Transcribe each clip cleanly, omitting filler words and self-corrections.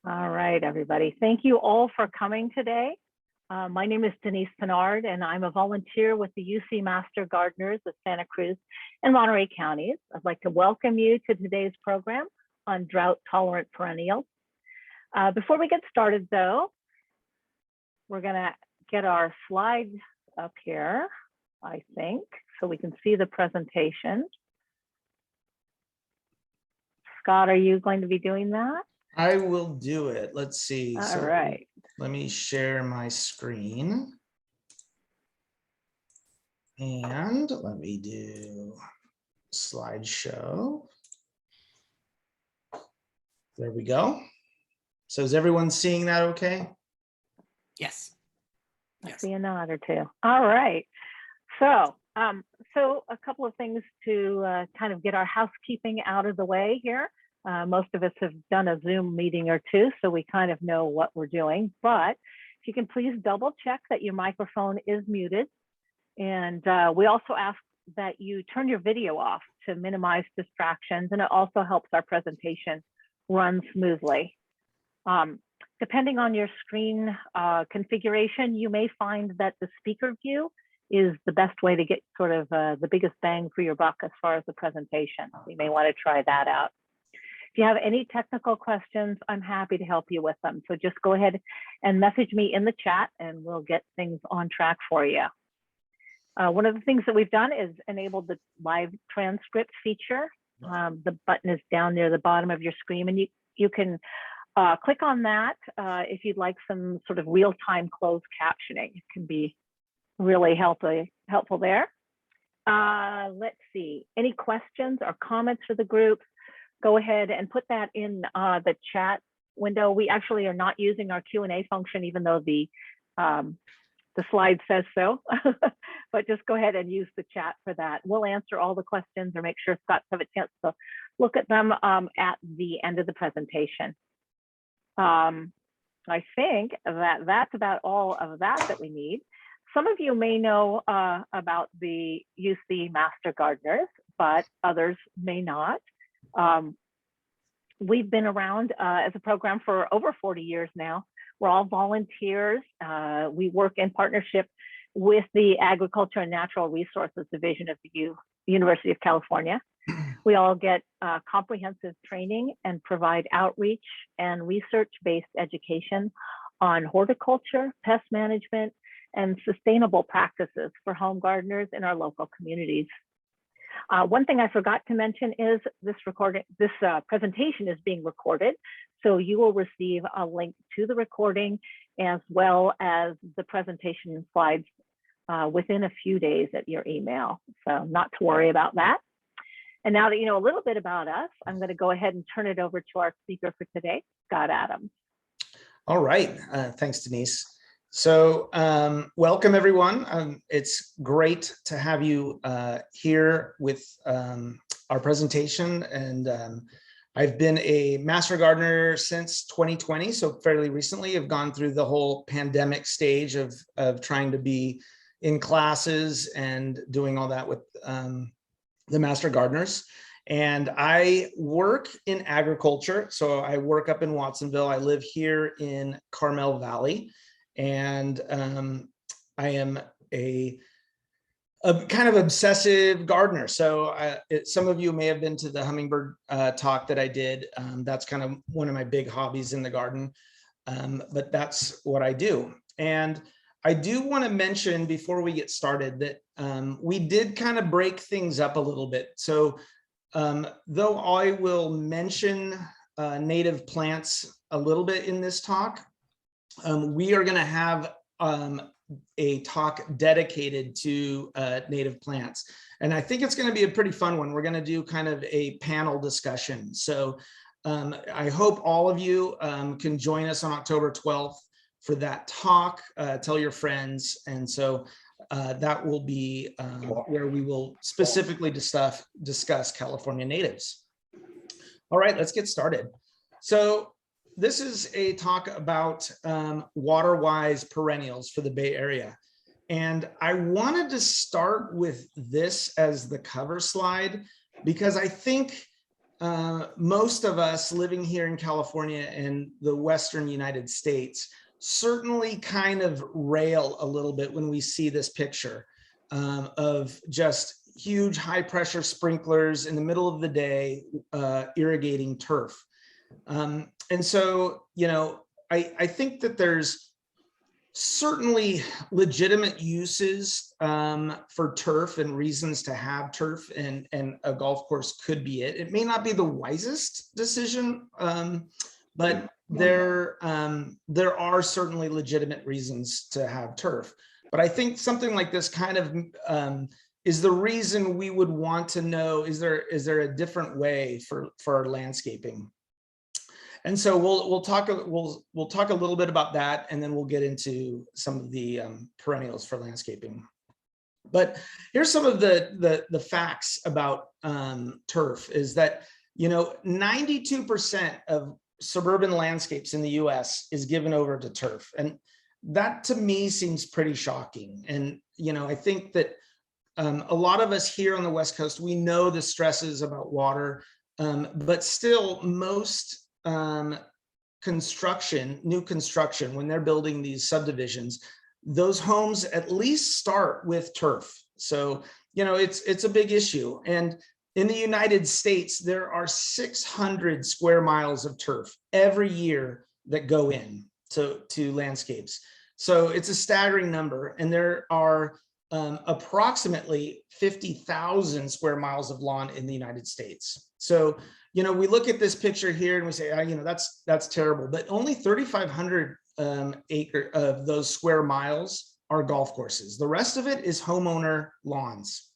All right, everybody. Thank you all for coming today. My name is Denise Pinard, and I'm a volunteer with the UC Master Gardeners of Santa Cruz and Monterey counties. I'd like to welcome you to today's program on drought tolerant perennials. Before we get started, though, we're going to get our slides up here, I think, so we can see the presentation. Scott, are you going to be doing that? I will do it. Let's see. All right. Let me share my screen. And let me do slideshow. There we go. So is everyone seeing that okay? Yes. I see a nod or two. All right. So, a couple of things to kind of get our housekeeping out of the way here. Most of us have done a Zoom meeting or two, so we kind of know what we're doing. But if you can please double check that your microphone is muted. And we also ask that you turn your video off to minimize distractions, and it also helps our presentation run smoothly. Depending on your screen configuration, you may find that the speaker view is the best way to get sort of the biggest bang for your buck as far as the presentation. So you may want to try that out. If you have any technical questions, I'm happy to help you with them. So just go ahead and message me in the chat and we'll get things on track for you. One of the things that we've done is enabled the live transcript feature. The button is down near the bottom of your screen, and you can click on that if you'd like some sort of real-time closed captioning. It can be really helpful there. Let's see, any questions or comments for the group? Go ahead and put that in the chat window. We actually are not using our Q&A function, even though the slide says so, but just go ahead and use the chat for that. We'll answer all the questions or make sure Scott's have a chance to look at them at the end of the presentation. I think that that's about all of that we need. Some of you may know about the UC Master Gardeners, but others may not. We've been around as a program for over 40 years now. We're all volunteers. We work in partnership with the Agriculture and Natural Resources Division of the University of California. We all get comprehensive training and provide outreach and research-based education on horticulture, pest management, and sustainable practices for home gardeners in our local communities. One thing I forgot to mention is this presentation is being recorded, so you will receive a link to the recording as well as the presentation slides within a few days at your email. So not to worry about that. And now that you know a little bit about us, I'm going to go ahead and turn it over to our speaker for today, Scott Adams. All right. Thanks, Denise. So welcome, everyone. It's great to have you here with our presentation. And I've been a master gardener since 2020, so fairly recently. I've gone through the whole pandemic stage of trying to be in classes and doing all that with the master gardeners. And I work in agriculture. So I work up in Watsonville. I live here in Carmel Valley. And I am a kind of obsessive gardener. So some of you may have been to the hummingbird talk that I did. That's kind of one of my big hobbies in the garden, but that's what I do. And I do want to mention before we get started that we did kind of break things up a little bit. So though I will mention native plants a little bit in this talk, we are going to have a talk dedicated to native plants. And I think it's going to be a pretty fun one. We're going to do kind of a panel discussion. So I hope all of you can join us on October 12th for that talk. Tell your friends. And so that will be where we will specifically discuss California natives. All right, let's get started. So this is a talk about water-wise perennials for the Bay Area. And I wanted to start with this as the cover slide because I think most of us living here in California and the Western United States certainly kind of rail a little bit when we see this picture of just huge high pressure sprinklers in the middle of the day irrigating turf. And so, you know, I think that there's certainly legitimate uses for turf and reasons to have turf, and a golf course could be it. It may not be the wisest decision, but there are certainly legitimate reasons to have turf. But I think something like this kind of is the reason we would want to know, is there a different way for our landscaping? And so we'll talk a little bit about that, and then we'll get into some of the perennials for landscaping. But here's some of the facts about turf is that, you know, 92% of suburban landscapes in the US is given over to turf. And that to me seems pretty shocking. And, you know, I think that a lot of us here on the West Coast, we know the stresses about water, but still most new construction, when they're building these subdivisions, those homes at least start with turf. So, you know, it's a big issue. And in the United States, there are 600 square miles of turf every year that go in to landscapes. So it's a staggering number. And there are approximately 50,000 square miles of lawn in the United States. So, you know, we look at this picture here and we say, you know, that's terrible, but only 3,500 acre of those square miles are golf courses. The rest of it is homeowner lawns.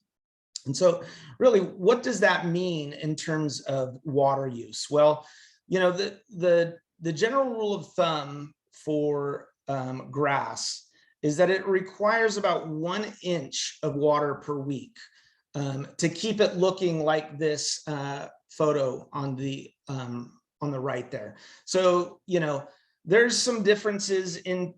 And so really, what does that mean in terms of water use? Well, you know, the general rule of thumb for grass is that it requires about 1 inch of water per week to keep it looking like this photo on the right there. So, you know, there's some differences in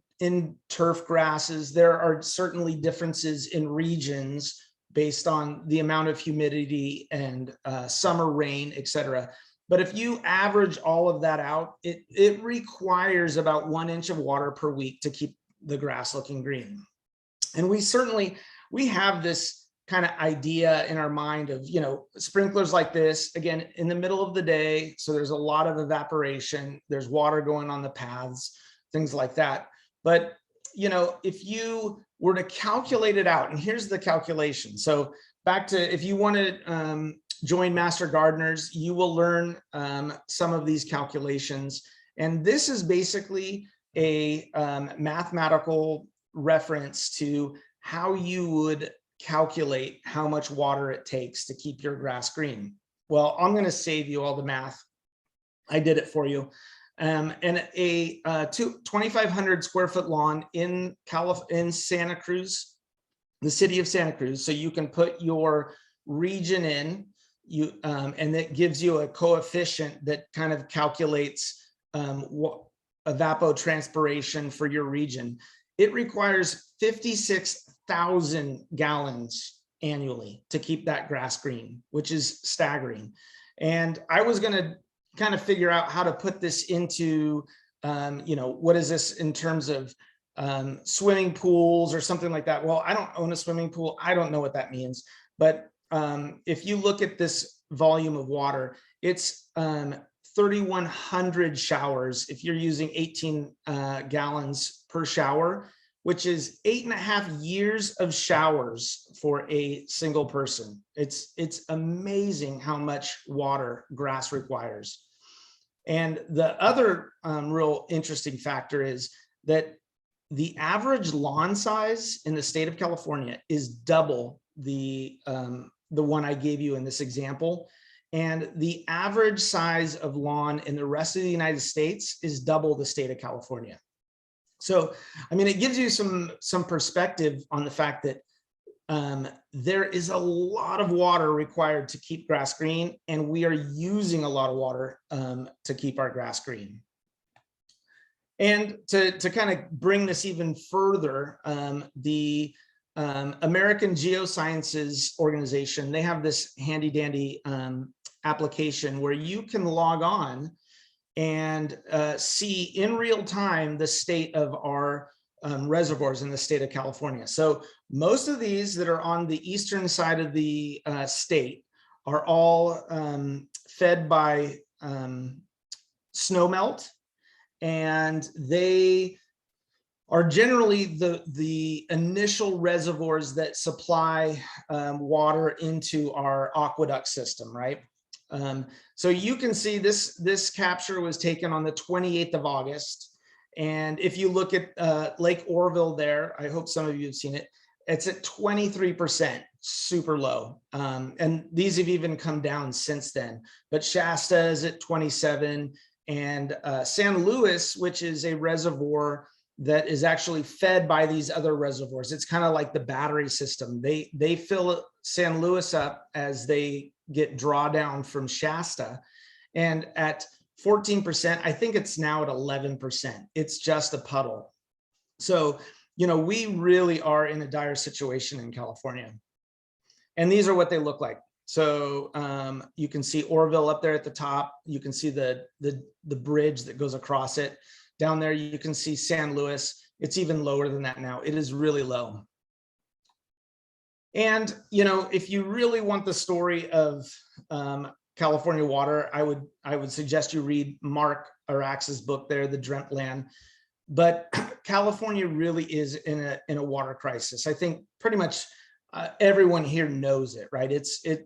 turf grasses. There are certainly differences in regions based on the amount of humidity and summer rain, et cetera. But if you average all of that out, it requires about 1 inch of water per week to keep the grass looking green. And we have this kind of idea in our mind of, you know, sprinklers like this, again, in the middle of the day. So there's a lot of evaporation, there's water going on the paths, things like that. But, you know, if you were to calculate it out, and here's the calculation. So back to, if you want to join Master Gardeners, you will learn some of these calculations. And this is basically a mathematical reference to how you would calculate how much water it takes to keep your grass green. Well, I'm going to save you all the math. I did it for you. And a 2,500 square foot lawn in Santa Cruz, the city of Santa Cruz. So you can put your region in, and that gives you a coefficient that kind of calculates evapotranspiration for your region. It requires 56,000 gallons annually to keep that grass green, which is staggering. And I was going to kind of figure out how to put this into, you know, what is this in terms of swimming pools or something like that. Well, I don't own a swimming pool. I don't know what that means. But if you look at this volume of water, it's 3,100 showers if you're using 18 gallons per shower, which is 8.5 years of showers for a single person. It's amazing how much water grass requires. And the other real interesting factor is that the average lawn size in the state of California is double the one I gave you in this example. And the average size of lawn in the rest of the United States is double the state of California. So, I mean, it gives you some perspective on the fact that there is a lot of water required to keep grass green, and we are using a lot of water to keep our grass green. And to kind of bring this even further, the American Geosciences Organization, they have this handy dandy application where you can log on and see in real time the state of our reservoirs in the state of California. So most of these that are on the eastern side of the state are all fed by snowmelt, and they are generally the initial reservoirs that supply water into our aqueduct system, right? So you can see this capture was taken on the 28th of August. And if you look at Lake Oroville there, I hope some of you have seen it, it's at 23%, super low. And these have even come down since then. But Shasta is at 27, and San Luis, which is a reservoir that is actually fed by these other reservoirs. It's kind of like the battery system. They fill San Luis up as they get drawdown from Shasta. And at 14%, I think it's now at 11%. It's just a puddle. So, you know, we really are in a dire situation in California. And these are what they look like. So you can see Oroville up there at the top. You can see the bridge that goes across it. Down there, you can see San Luis. It's even lower than that now. It is really low. And, you know, if you really want the story of California water, I would suggest you read Mark Arax's book there, The Dreamt Land. But California really is in a water crisis. I think pretty much everyone here knows it, right?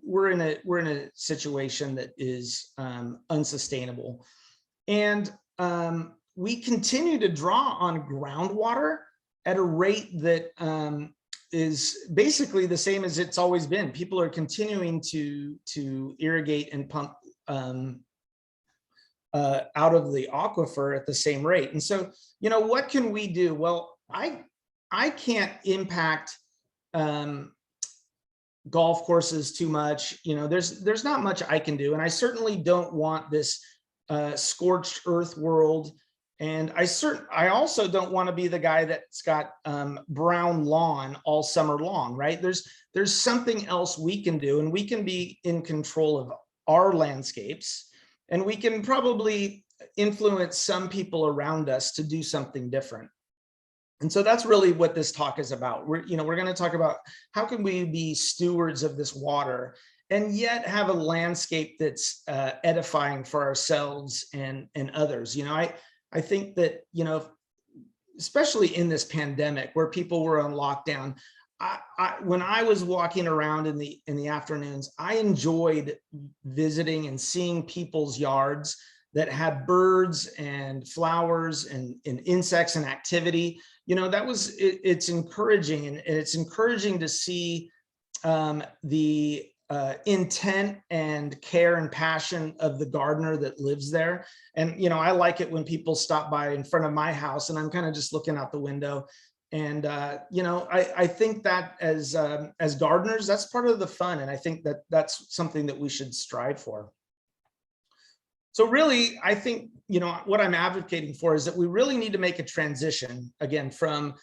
We're in a situation that is unsustainable, and we continue to draw on groundwater at a rate that is basically the same as it's always been. People are continuing to irrigate and pump out of the aquifer at the same rate. And so, you know, what can we do? Well, I can't impact golf courses too much. You know, there's not much I can do, and I certainly don't want this scorched earth world. And I also don't want to be the guy that's got brown lawn all summer long, right? There's something else we can do, and we can be in control of our landscapes, and we can probably influence some people around us to do something different. And so that's really what this talk is about. We're going to talk about how can we be stewards of this water and yet have a landscape that's edifying for ourselves and others. You know, I think that, you know, especially in this pandemic where people were on lockdown, when I was walking around in the afternoons, I enjoyed visiting and seeing people's yards that had birds and flowers and insects and activity. You know, it's encouraging, and it's encouraging to see the intent and care and passion of the gardener that lives there. And, you know, I like it when people stop by in front of my house and I'm kind of just looking out the window. And, you know, I think that as gardeners, that's part of the fun. And I think that that's something that we should strive for. So really, I think, you know, what I'm advocating for is that we really need to make a transition, again, from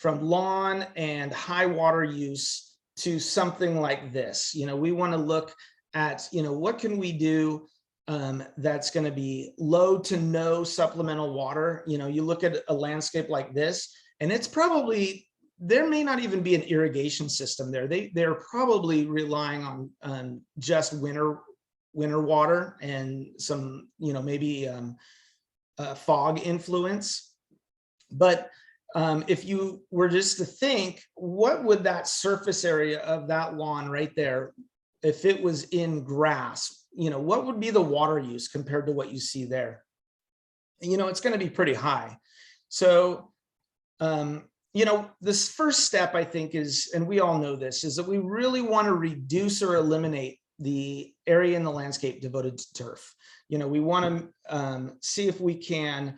lawn and high water use to something like this. You know, we want to look at, you know, what can we do that's going to be low to no supplemental water. You know, you look at a landscape like this, and it's probably, there may not even be an irrigation system there. They're probably relying on just winter water and some, you know, maybe fog influence. But if you were just to think, what would that surface area of that lawn right there, if it was in grass, you know, what would be the water use compared to what you see there? You know, it's going to be pretty high. So, you know, this first step, I think, is, and we all know this, is that we really want to reduce or eliminate the area in the landscape devoted to turf. You know, we want to see if we can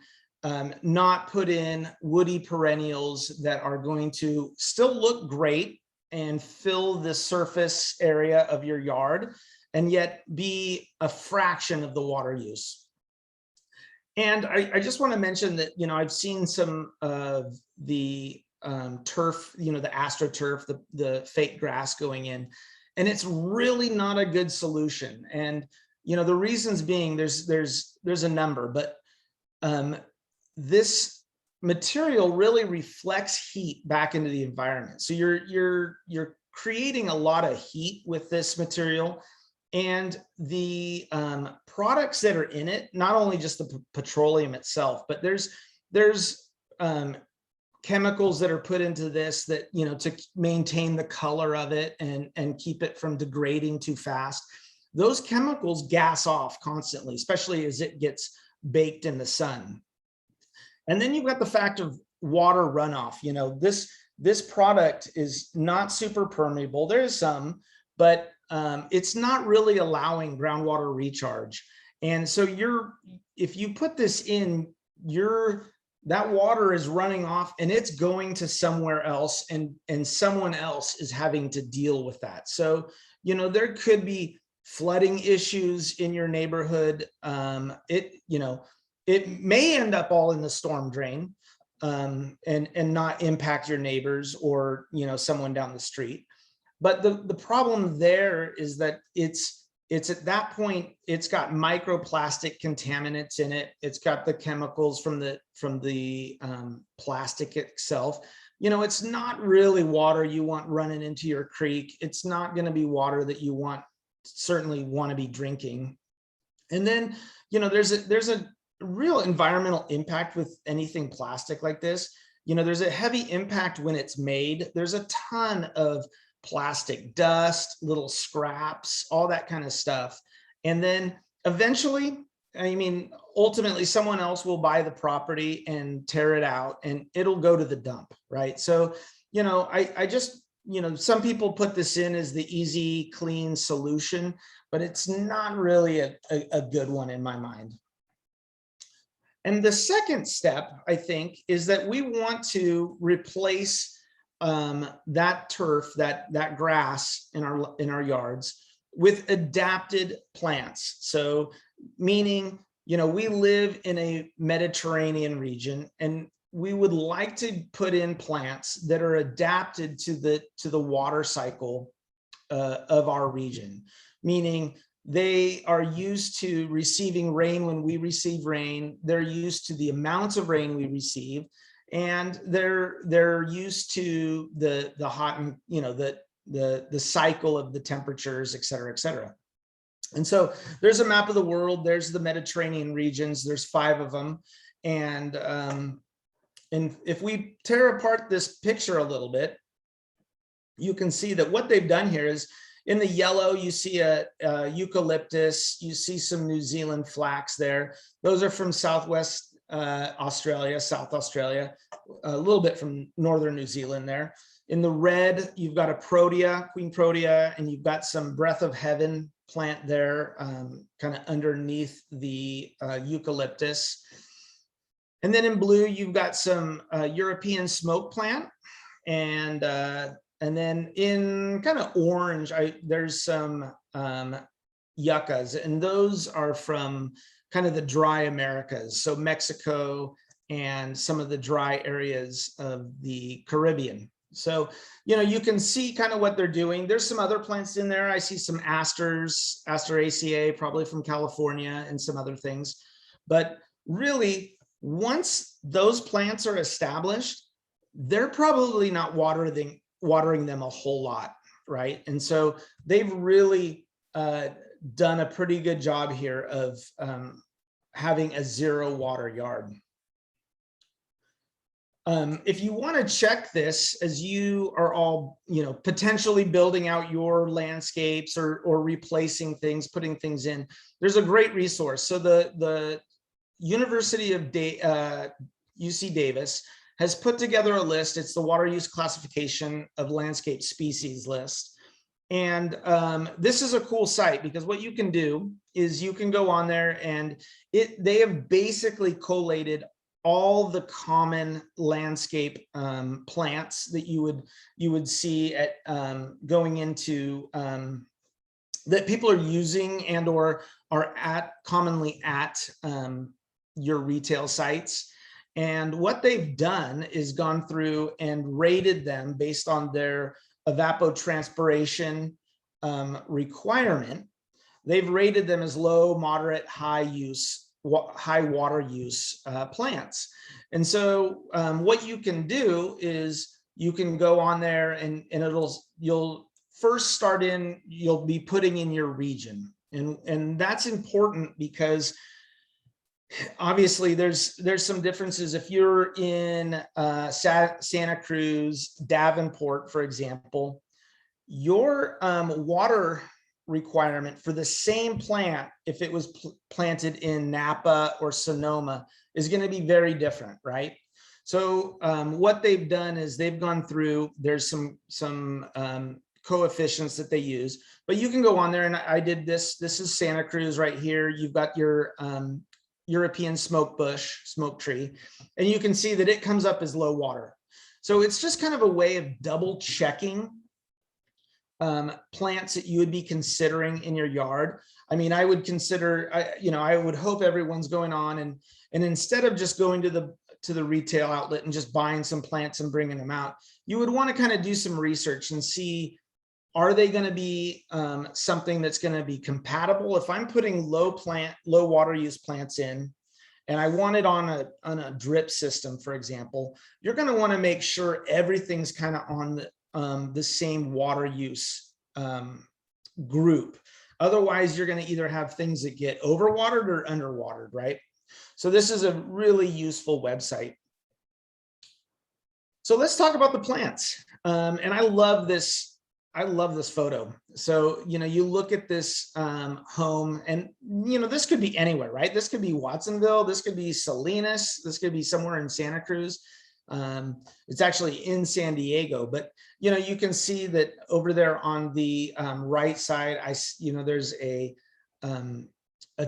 not put in woody perennials that are going to still look great and fill the surface area of your yard and yet be a fraction of the water use. And I just want to mention that, you know, I've seen some of the turf, you know, the astroturf, the fake grass going in, and it's really not a good solution. And the reasons being there's a number, but this material really reflects heat back into the environment. So you're creating a lot of heat with this material, and the products that are in it, not only just the petroleum itself, but there's chemicals that are put into this that, to maintain the color of it and keep it from degrading too fast. Those chemicals gas off constantly, especially as it gets baked in the sun. And then you've got the fact of water runoff. This product is not super permeable. There is some, but it's not really allowing groundwater recharge. And so if you put this in, that water is running off and it's going to somewhere else, and someone else is having to deal with that. So, there could be flooding issues in your neighborhood. It may end up all in the storm drain, and not impact your neighbors or, someone down the street. But the problem there is that it's at that point, it's got microplastic contaminants in it. It's got the chemicals from the plastic itself. It's not really water you want running into your creek. It's not going to be water that you certainly want to be drinking. And then, there's a real environmental impact with anything plastic like this. There's a heavy impact when it's made. There's a ton of plastic dust, little scraps, all that kind of stuff. And then eventually, ultimately someone else will buy the property and tear it out and it'll go to the dump, right? So, I just, some people put this in as the easy, clean solution, but it's not really a good one in my mind. And the second step, I think, is that we want to replace that turf, that grass in our yards with adapted plants. So meaning, we live in a Mediterranean region, and we would like to put in plants that are adapted to the water cycle of our region, meaning they are used to receiving rain when we receive rain. They're used to the amounts of rain we receive, and they're used to the hot and the cycle of the temperatures, et cetera, et cetera. And so there's a map of the world. There's the Mediterranean regions. There's 5 of them, and if we tear apart this picture a little bit, you can see that what they've done here is, in the yellow, you see a eucalyptus, you see some New Zealand flax there. Those are from Southwest Australia, South Australia, a little bit from Northern New Zealand there. In the red, you've got a protea, Queen Protea, and you've got some Breath of Heaven plant there, kind of underneath the eucalyptus. And then in blue, you've got some European smoke plant, and then in kind of orange, there's some yuccas, and those are from kind of the dry Americas, so Mexico and some of the dry areas of the Caribbean. So, you can see kind of what they're doing. There's some other plants in there. I see some asters, Asteraceae, probably from California, and some other things. But really, once those plants are established, they're probably not watering them a whole lot, right? And so they've really done a pretty good job here of having a 0 water yard. If you want to check this as you are all, potentially building out your landscapes or replacing things, putting things in, there's a great resource. So the University of UC Davis has put together a list. It's the Water Use Classification of Landscape Species list. And this is a cool site, because what you can do is you can go on there, and they have basically collated all the common landscape plants that you would see at going into that people are using and or are commonly at your retail sites. And what they've done is gone through and rated them based on their evapotranspiration requirement. they've rated them as low, moderate, high water use plants. And so what you can do is you can go on there and you'll first start in, you'll be putting in your region. And that's important because obviously there's some differences. If you're in Santa Cruz, Davenport, for example, your water requirement for the same plant, if it was planted in Napa or Sonoma, is going to be very different, right? So what they've done is they've gone through, there's some coefficients that they use, but you can go on there, and I did this. This is Santa Cruz right here. You've got your European smoke tree, and you can see that it comes up as low water. So it's just kind of a way of double checking plants that you would be considering in your yard. I mean, I would consider, I would hope everyone's going on and instead of just going to the retail outlet and just buying some plants and bringing them out, you would want to kind of do some research and see, are they going to be something that's going to be compatible? If I'm putting low water use plants in, and I want it on a drip system, for example, you're going to want to make sure everything's kind of on the same water use group. Otherwise, you're going to either have things that get overwatered or underwatered, right? So this is a really useful website. So let's talk about the plants. And I love this photo. So, you look at this home, and, this could be anywhere, right? This could be Watsonville. This could be Salinas. This could be somewhere in Santa Cruz. It's actually in San Diego, but, you can see that over there on the right side, there's a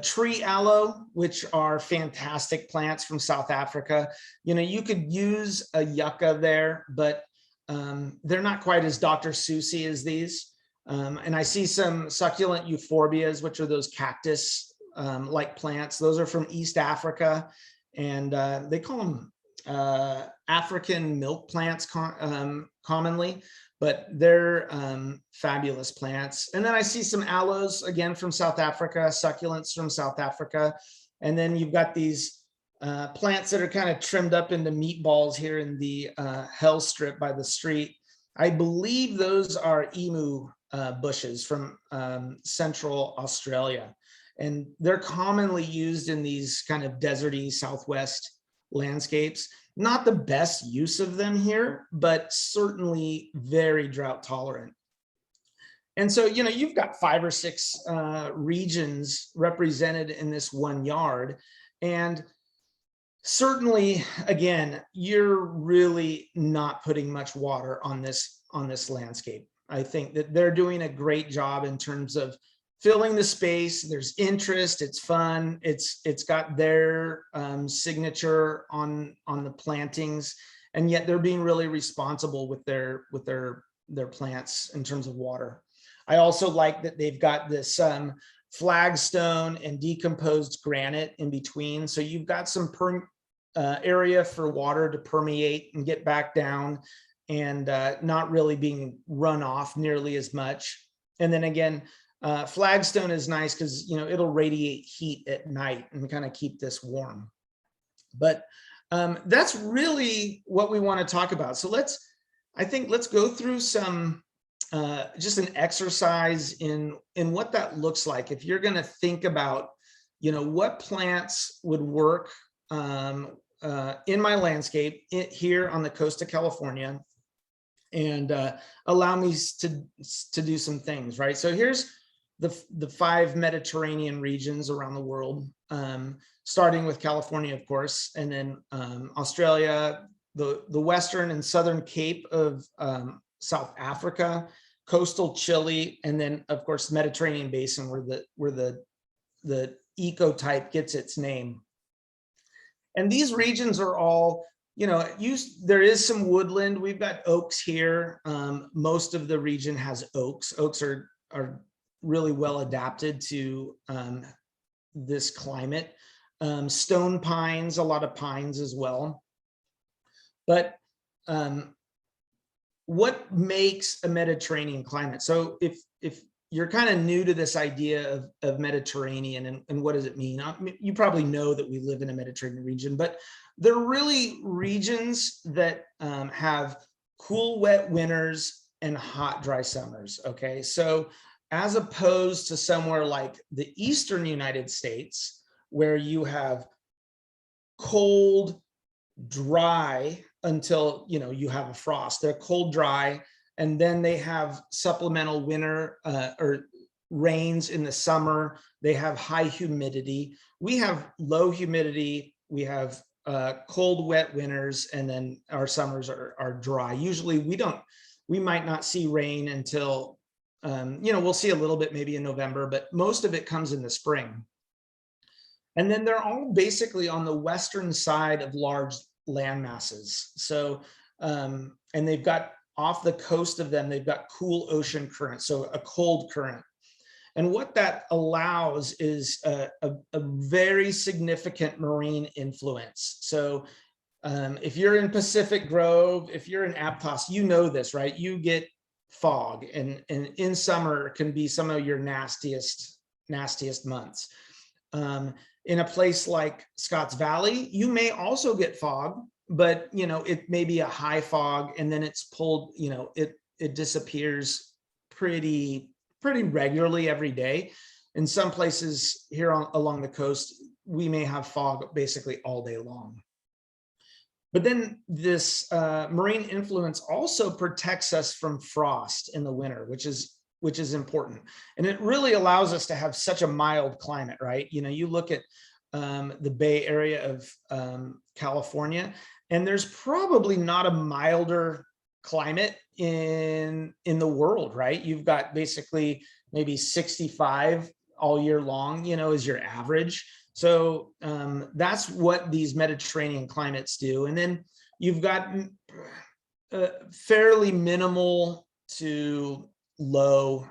tree aloe, which are fantastic plants from South Africa. You could use a yucca there, but they're not quite as Dr. Seussy as these. And I see some succulent Euphorbias, which are those cactus like plants. Those are from East Africa, and they call them African milk plants commonly, but they're fabulous plants. And then I see some aloes, again, from South Africa, succulents from South Africa. And then you've got these plants that are kind of trimmed up into meatballs here in the hell strip by the street. I believe those are emu bushes from Central Australia. And they're commonly used in these kind of deserty Southwest landscapes. Not the best use of them here, but certainly very drought tolerant. And so, you've got 5 or 6 regions represented in this one yard. And certainly, again, you're really not putting much water on this landscape. I think that they're doing a great job in terms of filling the space. There's interest, it's fun, it's got their signature on the plantings, and yet they're being really responsible with their plants in terms of water. I also like that they've got this flagstone and decomposed granite in between, so you've got some area for water to permeate and get back down, and not really being run off nearly as much. And then again, flagstone is nice because it'll radiate heat at night and kind of keep this warm. But that's really what we want to talk about. So let's go through some just an exercise in what that looks like. If you're going to think about what plants would work in my landscape here on the coast of California, and allow me to do some things, right? So here's the 5 Mediterranean regions around the world, starting with California, of course, and then Australia, the western and southern Cape of South Africa, coastal Chile, and then, of course, the Mediterranean basin, where the ecotype gets its name. And these regions are all, there is some woodland. We've got oaks here. Most of the region has oaks. Oaks are really well adapted to this climate. Stone pines, a lot of pines as well. But what makes a Mediterranean climate? So if you're kind of new to this idea of Mediterranean and what does it mean? You probably know that we live in a Mediterranean region, but they're really regions that have cool, wet winters and hot, dry summers. Okay, so as opposed to somewhere like the Eastern United States, where you have cold, dry until you have a frost. They're cold, dry, and then they have supplemental winter or rains in the summer. They have high humidity. We have low humidity. We have cold, wet winters, and then our summers are dry. Usually we might not see rain until, we'll see a little bit maybe in November, but most of it comes in the spring. And then they're all basically on the western side of large land masses. So, and they've got off the coast of them, they've got cool ocean currents, so a cold current. And what that allows is a very significant marine influence. So if you're in Pacific Grove, if you're in Aptos, you know this, right? You get fog, and in summer can be some of your nastiest months. In a place like Scotts Valley, you may also get fog, but it may be a high fog, and then it's pulled, it disappears pretty regularly every day. In some places here along the coast, we may have fog basically all day long. But then this marine influence also protects us from frost in the winter, which is important. And it really allows us to have such a mild climate, right? You look at the Bay Area of California, and there's probably not a milder climate in the world, right? You've got basically maybe 65 all year long, is your average. So that's what these Mediterranean climates do. And then you've got fairly minimal to low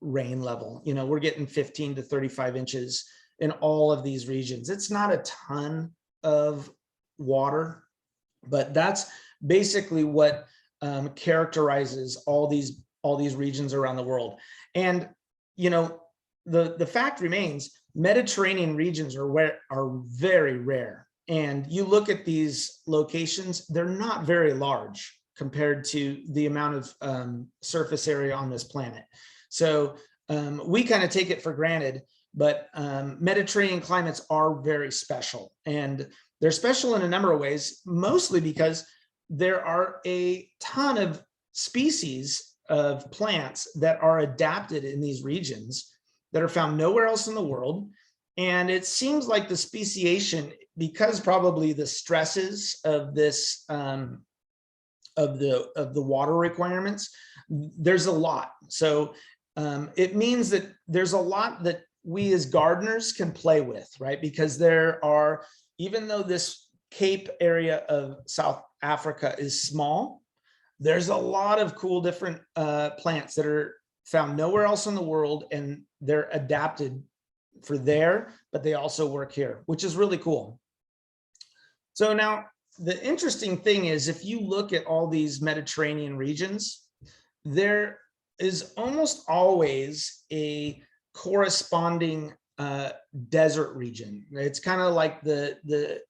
rain level. We're getting 15 to 35 inches in all of these regions. It's not a ton of water, but that's basically what characterizes all these regions around the world. And the fact remains, Mediterranean regions are very rare. And you look at these locations, they're not very large compared to the amount of surface area on this planet. So we kind of take it for granted, but Mediterranean climates are very special. And they're special in a number of ways, mostly because there are a ton of species of plants that are adapted in these regions that are found nowhere else in the world. And it seems like the speciation, because probably the stresses of this, of the water requirements, there's a lot. So it means that there's a lot that we as gardeners can play with, right? Because there are, even though this Cape area of South Africa is small, there's a lot of cool different plants that are found nowhere else in the world, and they're adapted for there, but they also work here, which is really cool. So now the interesting thing is, if you look at all these Mediterranean regions, there is almost always a corresponding desert region. It's kind of like the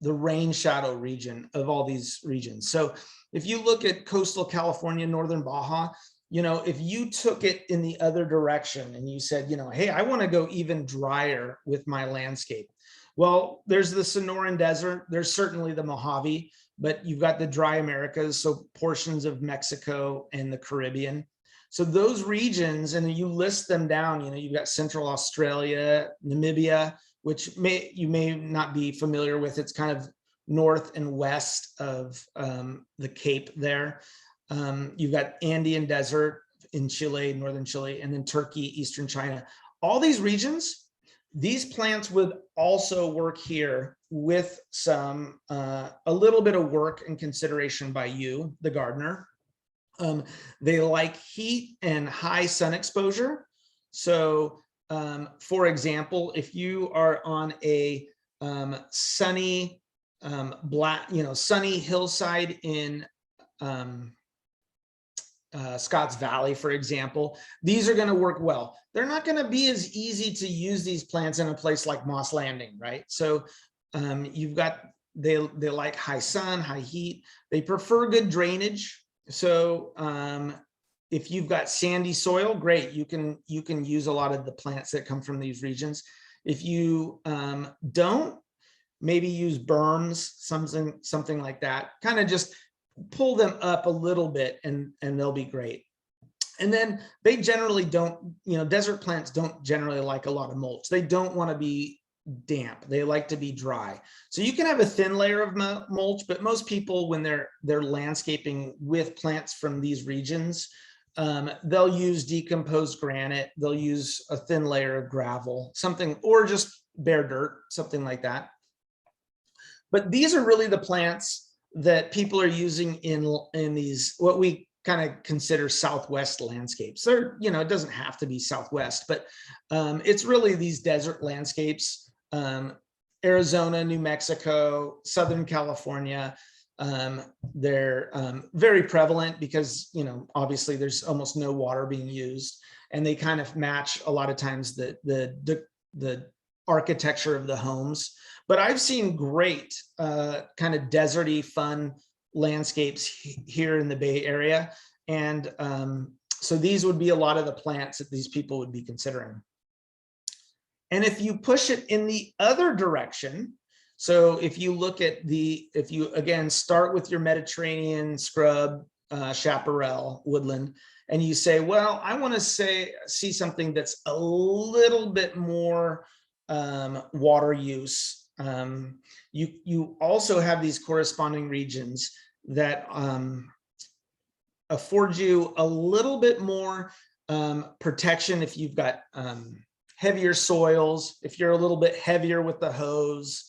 rain shadow region of all these regions. So if you look at coastal California, northern Baja, if you took it in the other direction and you said, hey, I want to go even drier with my landscape. Well, there's the Sonoran Desert, there's certainly the Mojave, but you've got the dry Americas, so portions of Mexico and the Caribbean. So those regions, and you list them down, you've got Central Australia, Namibia, which you may not be familiar with. It's kind of north and west of the Cape there. You've got Andean Desert in Chile, northern Chile, and then Turkey, eastern China. All these regions, these plants would also work here with some, a little bit of work and consideration by you, the gardener. They like heat and high sun exposure. So, for example, if you are on a sunny, sunny hillside in Scotts Valley, for example, these are going to work well. They're not going to be as easy to use these plants in a place like Moss Landing, right? So you've got, they like high sun, high heat. They prefer good drainage. So if you've got sandy soil, great. You can use a lot of the plants that come from these regions. If you don't, maybe use berms, something like that. Kind of just pull them up a little bit and they'll be great. And then they generally don't, desert plants don't generally like a lot of mulch. They don't want to be damp. They like to be dry. So you can have a thin layer of mulch, but most people, when they're landscaping with plants from these regions, they'll use decomposed granite. They'll use a thin layer of gravel, something, or just bare dirt, something like that. But these are really the plants that people are using in these, what we kind of consider Southwest landscapes. They're, it doesn't have to be Southwest, but it's really these desert landscapes, Arizona, New Mexico, Southern California. They're very prevalent because, obviously there's almost no water being used, and they kind of match a lot of times the architecture of the homes. But I've seen great kind of deserty, fun landscapes here in the Bay Area. And so these would be a lot of the plants that these people would be considering. And if you push it in the other direction, so if you look at if you again start with your Mediterranean scrub, chaparral, woodland, and you say, well, I want to see something that's a little bit more water use. You also have these corresponding regions that afford you a little bit more protection if you've got heavier soils, if you're a little bit heavier with the hose,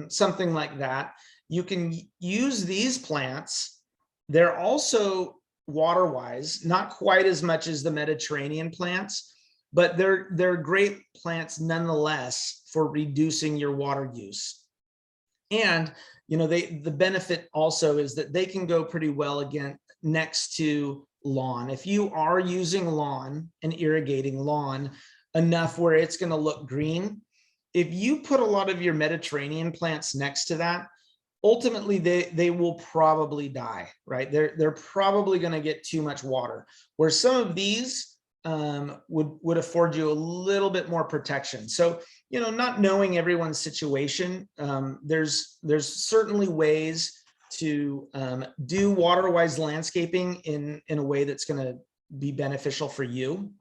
something like that. You can use these plants. They're also water-wise, not quite as much as the Mediterranean plants, but they're great plants nonetheless for reducing your water use. And the benefit also is that they can go pretty well again next to lawn. If you are using lawn and irrigating lawn enough where it's going to look green, if you put a lot of your Mediterranean plants next to that, ultimately they will probably die, right? They're probably going to get too much water, where some of these would afford you a little bit more protection. So, not knowing everyone's situation, there's certainly ways to do water-wise landscaping in a way that's going to be beneficial for you.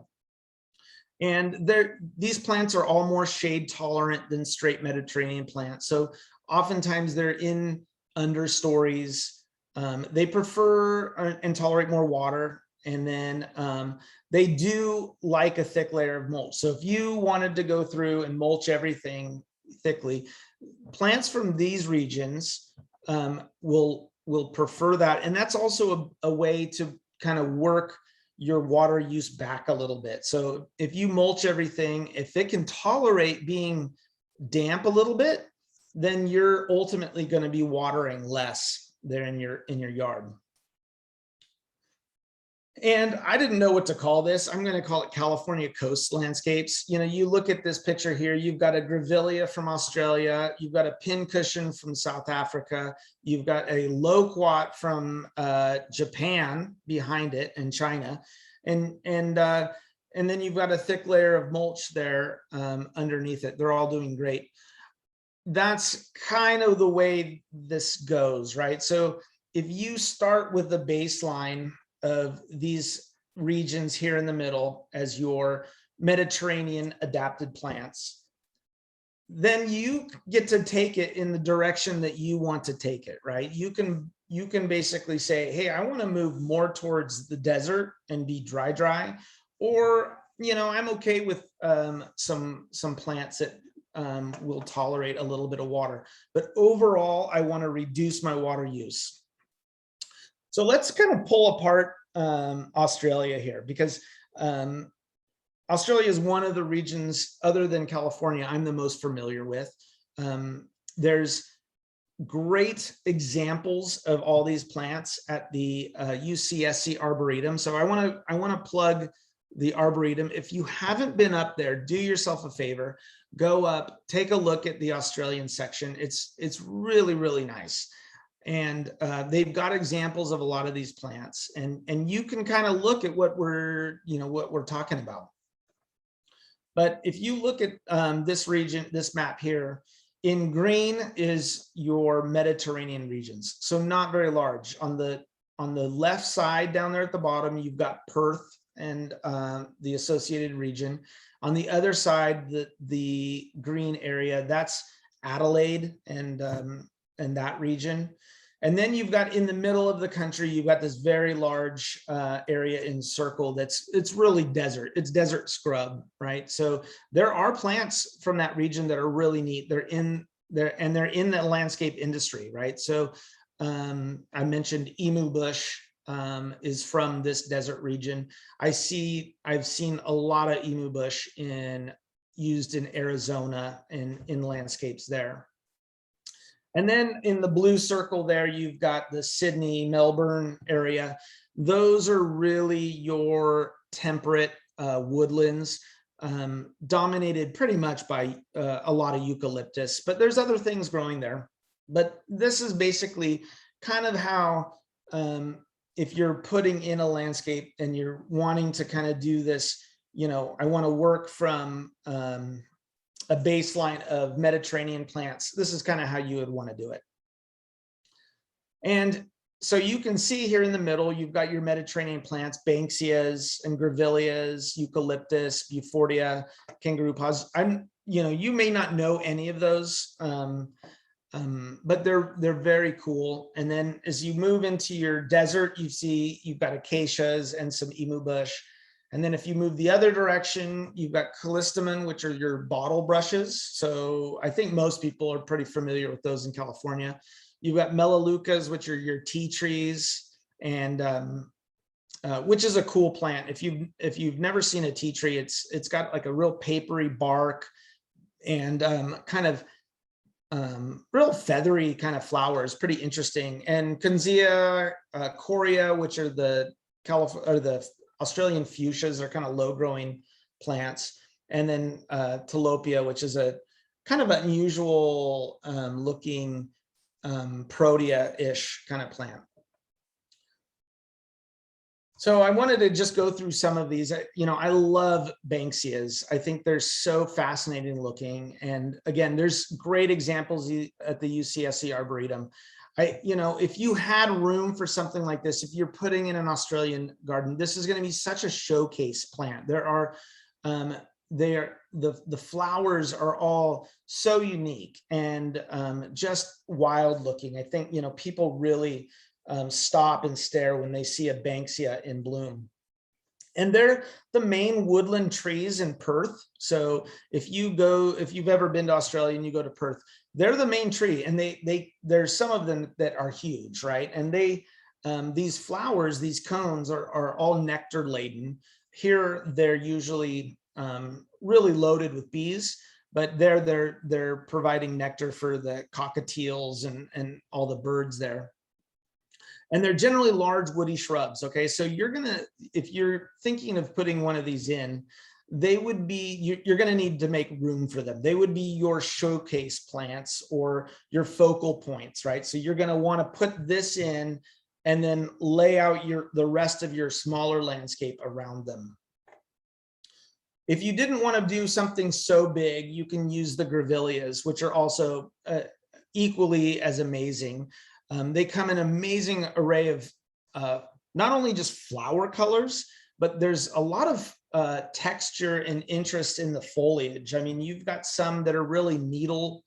And these plants are all more shade tolerant than straight Mediterranean plants. So oftentimes they're in understories. They prefer and tolerate more water. And then they do like a thick layer of mulch. So if you wanted to go through and mulch everything thickly, plants from these regions will prefer that. And that's also a way to kind of work your water use back a little bit. So if you mulch everything, if it can tolerate being damp a little bit, then you're ultimately going to be watering less there in your yard. And I didn't know what to call this. I'm going to call it California coast landscapes. You look at this picture here, you've got a grevillea from Australia, you've got a pincushion from South Africa, you've got a loquat from Japan behind it and China, and then you've got a thick layer of mulch there underneath it. They're all doing great. That's kind of the way this goes, right? So if you start with the baseline of these regions here in the middle as your Mediterranean adapted plants, then you get to take it in the direction that you want to take it, right? You can basically say, hey, I want to move more towards the desert and be dry, or I'm okay with some plants that will tolerate a little bit of water, but overall I want to reduce my water use. So let's kind of pull apart Australia here, because Australia is one of the regions, other than California, I'm the most familiar with. There's great examples of all these plants at the UCSC Arboretum. So I want to plug the Arboretum. If you haven't been up there, do yourself a favor, go up, take a look at the Australian section. It's really, really nice. And they've got examples of a lot of these plants, and you can kind of look at what we're talking about. But if you look at this region, this map here, in green is your Mediterranean regions, so not very large. On the left side down there at the bottom, you've got Perth and the associated region. On the other side, the green area, that's Adelaide and that region. And then you've got in the middle of the country, you've got this very large area encircled it's really desert. It's desert scrub, right? So there are plants from that region that are really neat. They're in the landscape industry, right? So I mentioned Emu Bush is from this desert region. I've seen a lot of Emu Bush used in Arizona and in landscapes there. And then in the blue circle there, you've got the Sydney, Melbourne area. Those are really your temperate woodlands, dominated pretty much by a lot of eucalyptus, but there's other things growing there. But this is basically kind of how, if you're putting in a landscape and you're wanting to kind of do this, I want to work from a baseline of Mediterranean plants. This is kind of how you would want to do it. And so you can see here in the middle, you've got your Mediterranean plants, Banksias and Grevilleas, Eucalyptus, Euphorbia, kangaroo paws. You may not know any of those, but they're very cool. And then as you move into your desert, you've got acacias and some Emu Bush. And then if you move the other direction, you've got callistemon, which are your bottle brushes. So I think most people are pretty familiar with those in California. You've got melaleucas, which are your tea trees, and which is a cool plant. If you've never seen a tea tree, it's got like a real papery bark and kind of real feathery kind of flowers, pretty interesting. And Kunzea, Coria, which are the Australian fuchsias, are kind of low growing plants. And then Tilapia, which is a kind of unusual looking protea-ish kind of plant. So I wanted to just go through some of these. I love Banksias. I think they're so fascinating looking. And again, there's great examples at the UCSC Arboretum. If you had room for something like this, if you're putting in an Australian garden, this is going to be such a showcase plant. The flowers are all so unique and just wild looking. I think, people really stop and stare when they see a Banksia in bloom. And they're the main woodland trees in Perth. So if you've ever been to Australia and you go to Perth, they're the main tree, and there's some of them that are huge, right? And these flowers, these cones are all nectar laden. Here they're usually really loaded with bees, but they're providing nectar for the cockatiels and all the birds there. And they're generally large woody shrubs. Okay, so if you're thinking of putting one of these in, you're going to need to make room for them. They would be your showcase plants or your focal points, right? So you're going to want to put this in and then lay out the rest of your smaller landscape around them. If you didn't want to do something so big, you can use the Grevilleas, which are also equally as amazing. They come in an amazing array of not only just flower colors, but there's a lot of texture and interest in the foliage. I mean, you've got some that are really needle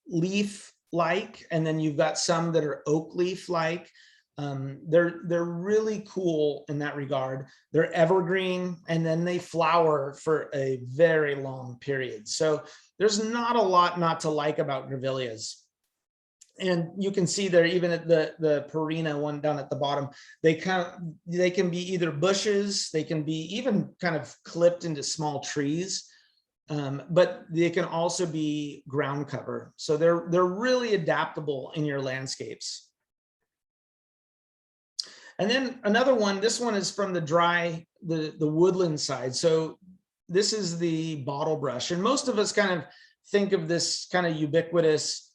leaf like, and then you've got some that are oak leaf like. They're really cool in that regard. They're evergreen, and then they flower for a very long period. So there's not a lot not to like about Grevilleas. And you can see there, even at the Perina one down at the bottom, they can be either bushes, they can be even kind of clipped into small trees. but they can also be ground cover. So they're really adaptable in your landscapes. And then another one, this one is from the woodland side. So this is the bottle brush. And most of us kind of think of this kind of ubiquitous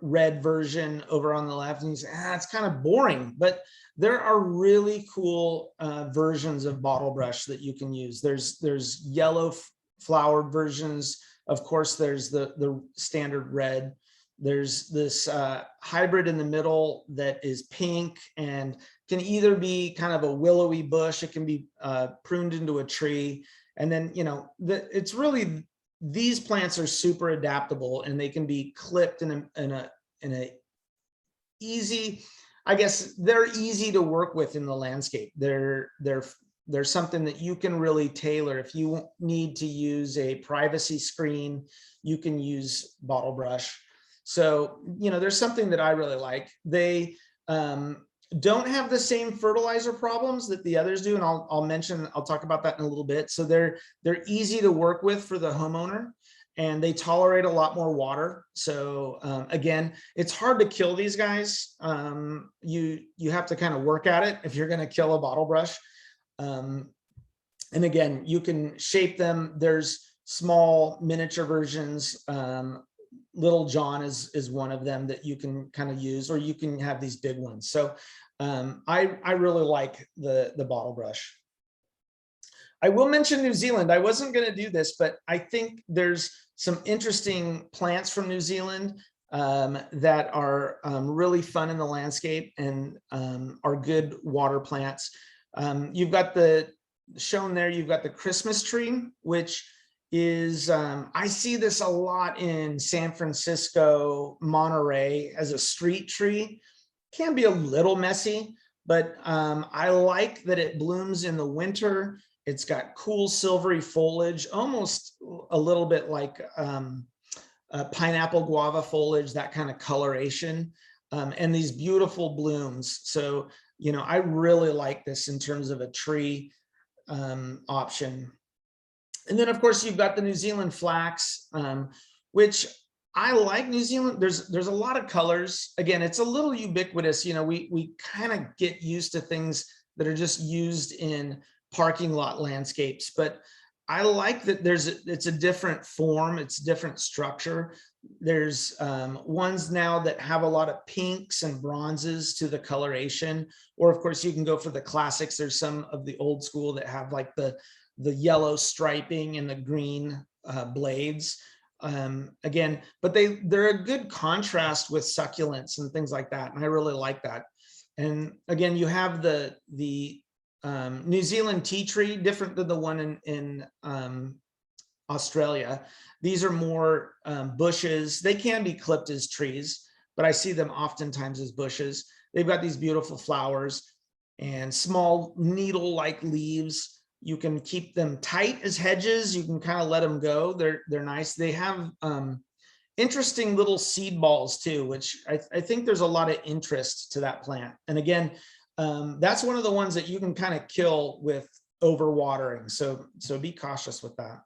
red version over on the left and you say, it's kind of boring, but there are really cool versions of bottle brush that you can use. There's yellow flowered versions. Of course, there's the standard red. There's this hybrid in the middle that is pink and can either be kind of a willowy bush. It can be pruned into a tree. And then, it's really, these plants are super adaptable and they can be clipped in a easy, I guess they're easy to work with in the landscape. They're something that you can really tailor. If you need to use a privacy screen, you can use bottle brush. So, there's something that I really like. They don't have the same fertilizer problems that the others do. And I'll talk about that in a little bit. So they're easy to work with for the homeowner and they tolerate a lot more water. So again, it's hard to kill these guys. You have to kind of work at it if you're going to kill a bottle brush. And again, you can shape them. There's small miniature versions. Little John is one of them that you can kind of use, or you can have these big ones. So I really like the bottle brush. I will mention New Zealand. I wasn't going to do this, but I think there's some interesting plants from New Zealand that are really fun in the landscape and are good water plants. You've got shown there, you've got the Christmas tree, which is, I see this a lot in San Francisco, Monterey as a street tree. Can be a little messy, but I like that it blooms in the winter. It's got cool silvery foliage, almost a little bit like pineapple guava foliage, that kind of coloration, and these beautiful blooms. So, I really like this in terms of a tree option. And then, of course, you've got the New Zealand Flax, which I like. New Zealand, there's a lot of colors. Again, it's a little ubiquitous. We kind of get used to things that are just used in parking lot landscapes, but I like that it's a different form, it's different structure. There's ones now that have a lot of pinks and bronzes to the coloration, or of course you can go for the classics. There's some of the old school that have like the yellow striping and the green blades. Again, but they're a good contrast with succulents and things like that, and I really like that. And again, you have the New Zealand tea tree, different than the one in Australia. These are more bushes. They can be clipped as trees, but I see them oftentimes as bushes. They've got these beautiful flowers and small needle-like leaves. You can keep them tight as hedges. You can kind of let them go. They're nice. They have interesting little seed balls too, which I think there's a lot of interest to that plant. And again, that's one of the ones that you can kind of kill with overwatering. So be cautious with that.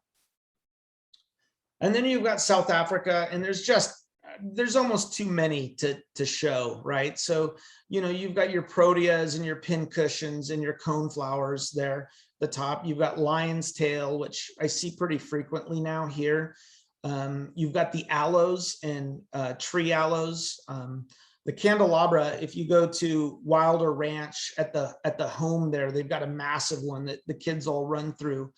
And then you've got South Africa, and there's almost too many to show, right? So, you've got your proteas and your pincushions and your coneflowers there. The top, you've got lion's tail, which I see pretty frequently now here. You've got the aloes and tree aloes. The candelabra, if you go to Wilder Ranch at the home there, they've got a massive one that the kids all run through.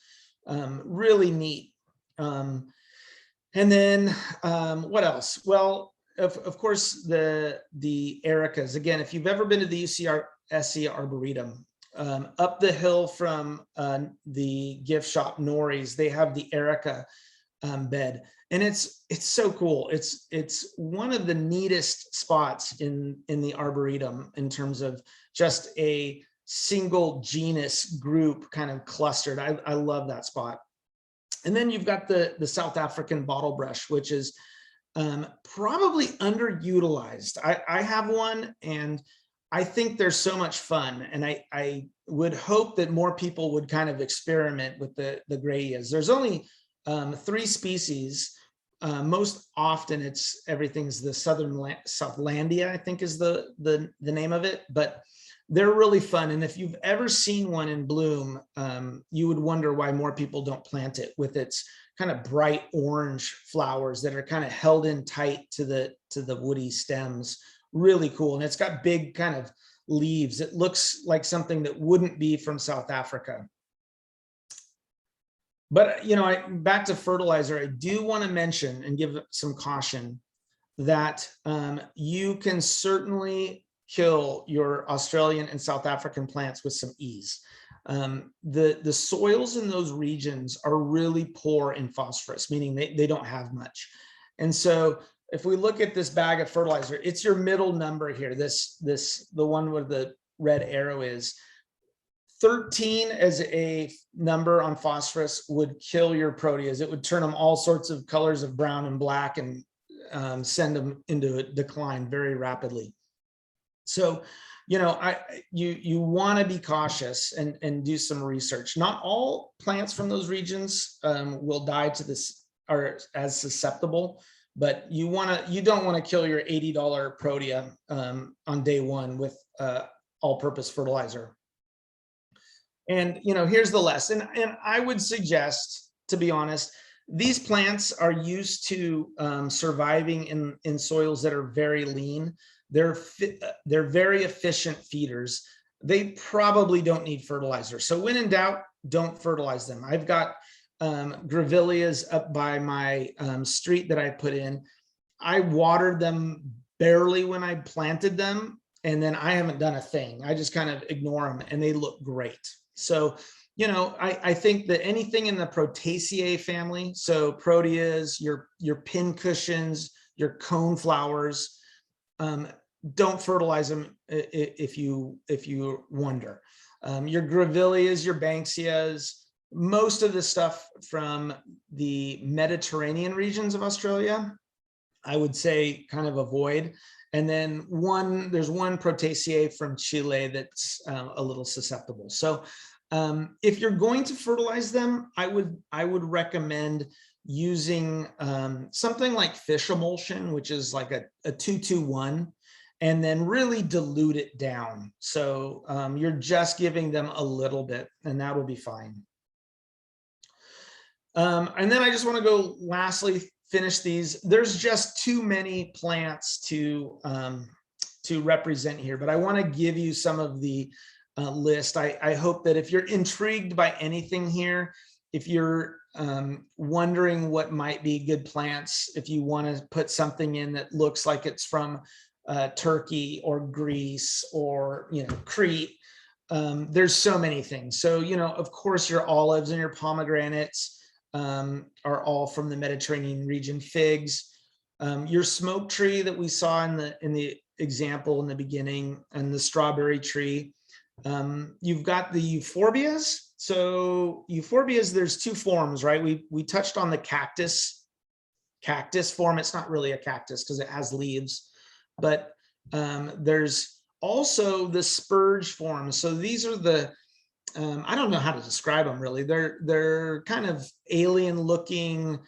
Really neat. And then what else? Well, of course, the ericas. Again, if you've ever been to the UCSC Arboretum, up the hill from the gift shop Nori's, they have the erica bed, and it's so cool. It's one of the neatest spots in the Arboretum in terms of just a single genus group kind of clustered. I love that spot. And then you've got the South African bottle brush, which is probably underutilized. I have one, and I think they're so much fun, and I would hope that more people would kind of experiment with the grayas. There's only 3 species. Most often everything's the Southlandia, I think is the name of it, but they're really fun. And if you've ever seen one in bloom, you would wonder why more people don't plant it, with its kind of bright orange flowers that are kind of held in tight to the woody stems. Really cool. And it's got big kind of leaves. It looks like something that wouldn't be from South Africa. But, back to fertilizer, I do want to mention and give some caution that you can certainly kill your Australian and South African plants with some ease. The soils in those regions are really poor in phosphorus, meaning they don't have much. And so if we look at this bag of fertilizer, it's your middle number here, the one where the red arrow is. 13 as a number on phosphorus would kill your proteas. It would turn them all sorts of colors of brown and black and send them into a decline very rapidly. So, you want to be cautious and do some research. Not all plants from those regions will die to this, are as susceptible, but you don't want to kill your $80 protea on day one with all-purpose fertilizer. And, here's the lesson. And I would suggest, to be honest, these plants are used to surviving in soils that are very lean. They're very efficient feeders. They probably don't need fertilizer. So when in doubt, don't fertilize them. I've got grevilleas up by my street that I put in. I watered them barely when I planted them, and then I haven't done a thing. I just kind of ignore them, and they look great. So, I think that anything in the Proteaceae family, so proteas, your pincushions, your cone flowers, don't fertilize them if you wonder. Your grevilleas, your banksias, most of the stuff from the Mediterranean regions of Australia, I would say kind of avoid. And then there's one Proteaceae from Chile that's a little susceptible. So if you're going to fertilize them, I would recommend using something like fish emulsion, which is like a 2-2-1, and then really dilute it down. So you're just giving them a little bit, and that will be fine. And then I just want to go lastly, finish these. There's just too many plants to represent here, but I want to give you some of the list. I hope that if you're intrigued by anything here, if you're wondering what might be good plants, if you want to put something in that looks like it's from Turkey or Greece or Crete, there's so many things. So of course your olives and your pomegranates are all from the Mediterranean region. Figs, your smoke tree that we saw in the example in the beginning, and the strawberry tree. You've got the Euphobias. So Euphobias, there's 2 forms, right? We touched on the cactus form. It's not really a cactus because it has leaves, but there's also the spurge form. So these are the I don't know how to describe them really. They're kind of alien looking,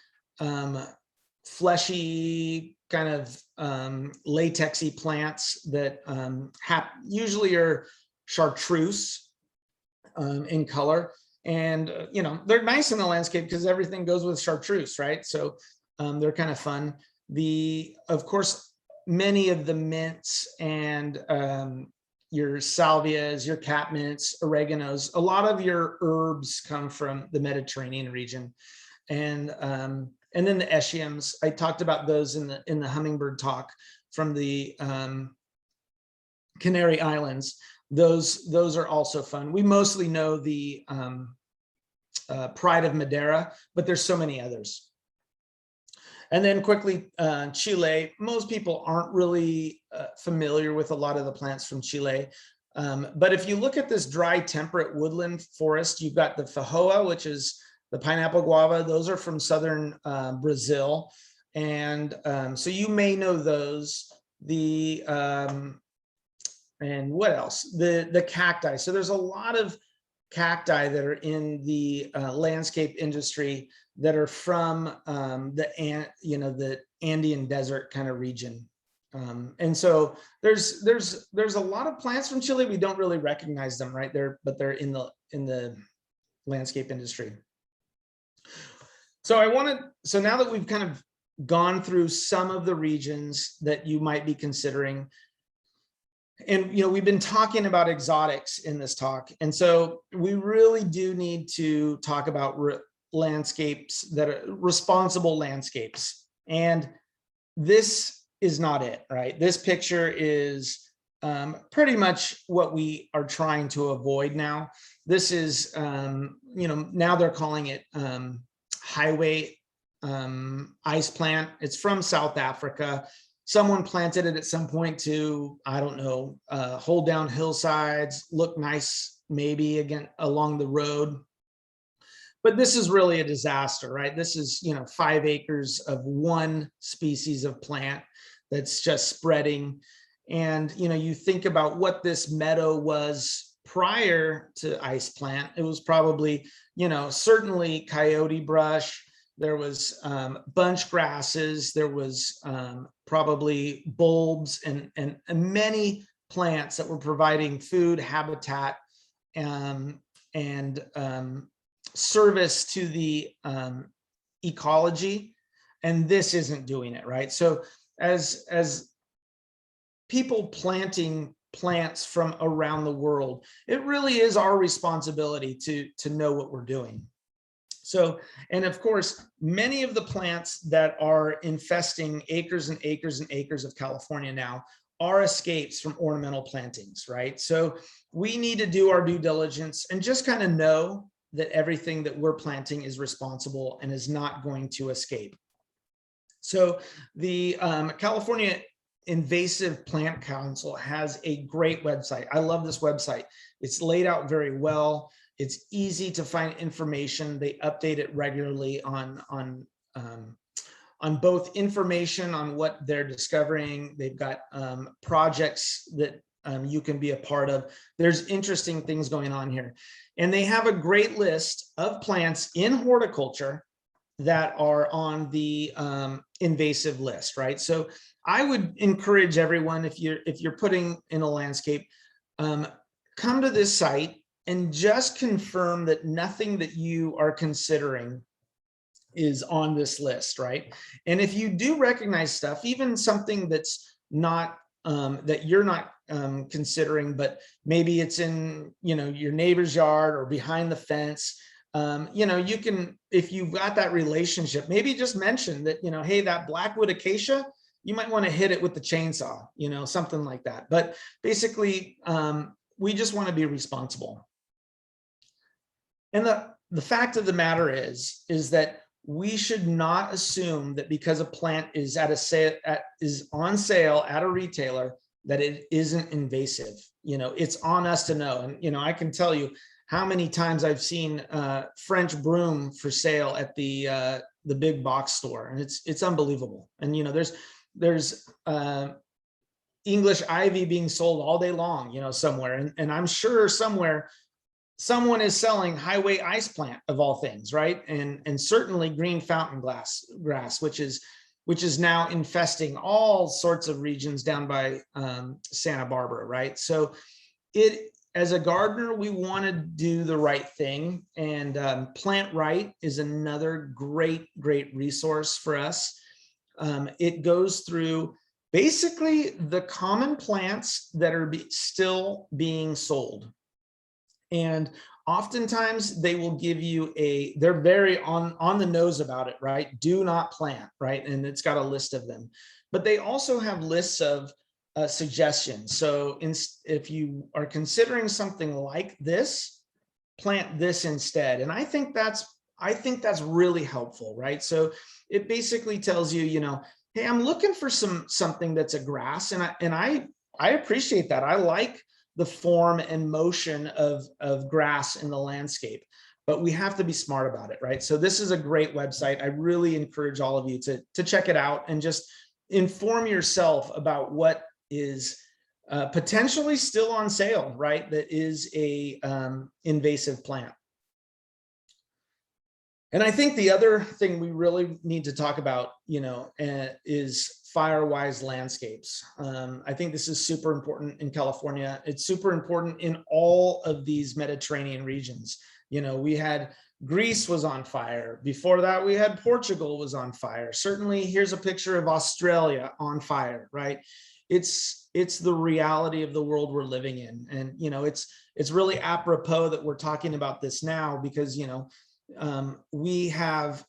fleshy, kind of latexy plants that usually are chartreuse in color. And, they're nice in the landscape because everything goes with chartreuse, right? So they're kind of fun. Of course, many of the mints and your salvias, your catmints, oreganos, a lot of your herbs come from the Mediterranean region. And then the echiums, I talked about those in the hummingbird talk from the Canary Islands. Those are also fun. We mostly know the Pride of Madeira, but there's so many others. And then quickly, Chile. Most people aren't really familiar with a lot of the plants from Chile. But if you look at this dry temperate woodland forest, you've got the feijoa, which is the pineapple guava. Those are from southern Brazil. And so you may know those. And what else? The cacti. So there's a lot of cacti that are in the landscape industry that are from the Andean desert kind of region. And so there's a lot of plants from Chile. We don't really recognize them, right? But they're in the landscape industry. So now that we've kind of gone through some of the regions that you might be considering, and we've been talking about exotics in this talk, and so we really do need to talk about landscapes that are responsible landscapes. And this is not it, right? This picture is pretty much what we are trying to avoid now. This is, now they're calling it highway ice plant. It's from South Africa. Someone planted it at some point to, I don't know, hold down hillsides, look nice maybe again along the road. But this is really a disaster, right? This is 5 acres of one species of plant that's just spreading. And you think about what this meadow was prior to ice plant. It was probably certainly coyote brush. There was bunch grasses. There was probably bulbs and many plants that were providing food, habitat, and service to the ecology. And this isn't doing it, right? So as people planting plants from around the world, it really is our responsibility to know what we're doing. So, and of course, many of the plants that are infesting acres and acres and acres of California now are escapes from ornamental plantings, right? So we need to do our due diligence and just kind of know that everything that we're planting is responsible and is not going to escape. So the California Invasive Plant Council has a great website. I love this website. It's laid out very well. It's easy to find information. They update it regularly on both information on what they're discovering. They've got projects that you can be a part of. There's interesting things going on here. And they have a great list of plants in horticulture that are on the invasive list, right? So I would encourage everyone, if you're putting in a landscape, come to this site and just confirm that nothing that you are considering is on this list, right? And if you do recognize stuff, even something that's not that you're not considering, but maybe it's in your neighbor's yard or behind the fence, you can, if you've got that relationship, maybe just mention that, hey, that blackwood acacia, you might want to hit it with the chainsaw, something like that. But basically, we just want to be responsible. And the fact of the matter is that we should not assume that because a plant is is on sale at a retailer that it isn't invasive. It's on us to know. And I can tell you how many times I've seen French broom for sale at the big box store, and it's unbelievable. And there's English ivy being sold all day long, somewhere, and I'm sure somewhere someone is selling highway ice plant of all things, right? And certainly green fountain grass, which is now infesting all sorts of regions down by Santa Barbara, right? So as a gardener, we want to do the right thing, and Plant Right is another great resource for us. It goes through basically the common plants that are still being sold. And oftentimes they will give you they're very on the nose about it, right? Do not plant, right? And it's got a list of them. But they also have lists of suggestions. So if you are considering something like this, plant this instead. And I think that's really helpful, right? So it basically tells you, hey, I'm looking for something that's a grass, and I appreciate that. I like the form and motion of grass in the landscape, but we have to be smart about it, right? So this is a great website. I really encourage all of you to check it out and just inform yourself about what is potentially still on sale, right? That is a invasive plant. And I think the other thing we really need to talk about, is fire-wise landscapes. I think this is super important in California. It's super important in all of these Mediterranean regions. We had Greece was on fire. Before that, we had Portugal was on fire. Certainly, here's a picture of Australia on fire, right? It's the reality of the world we're living in. And, it's really apropos that we're talking about this now because, we have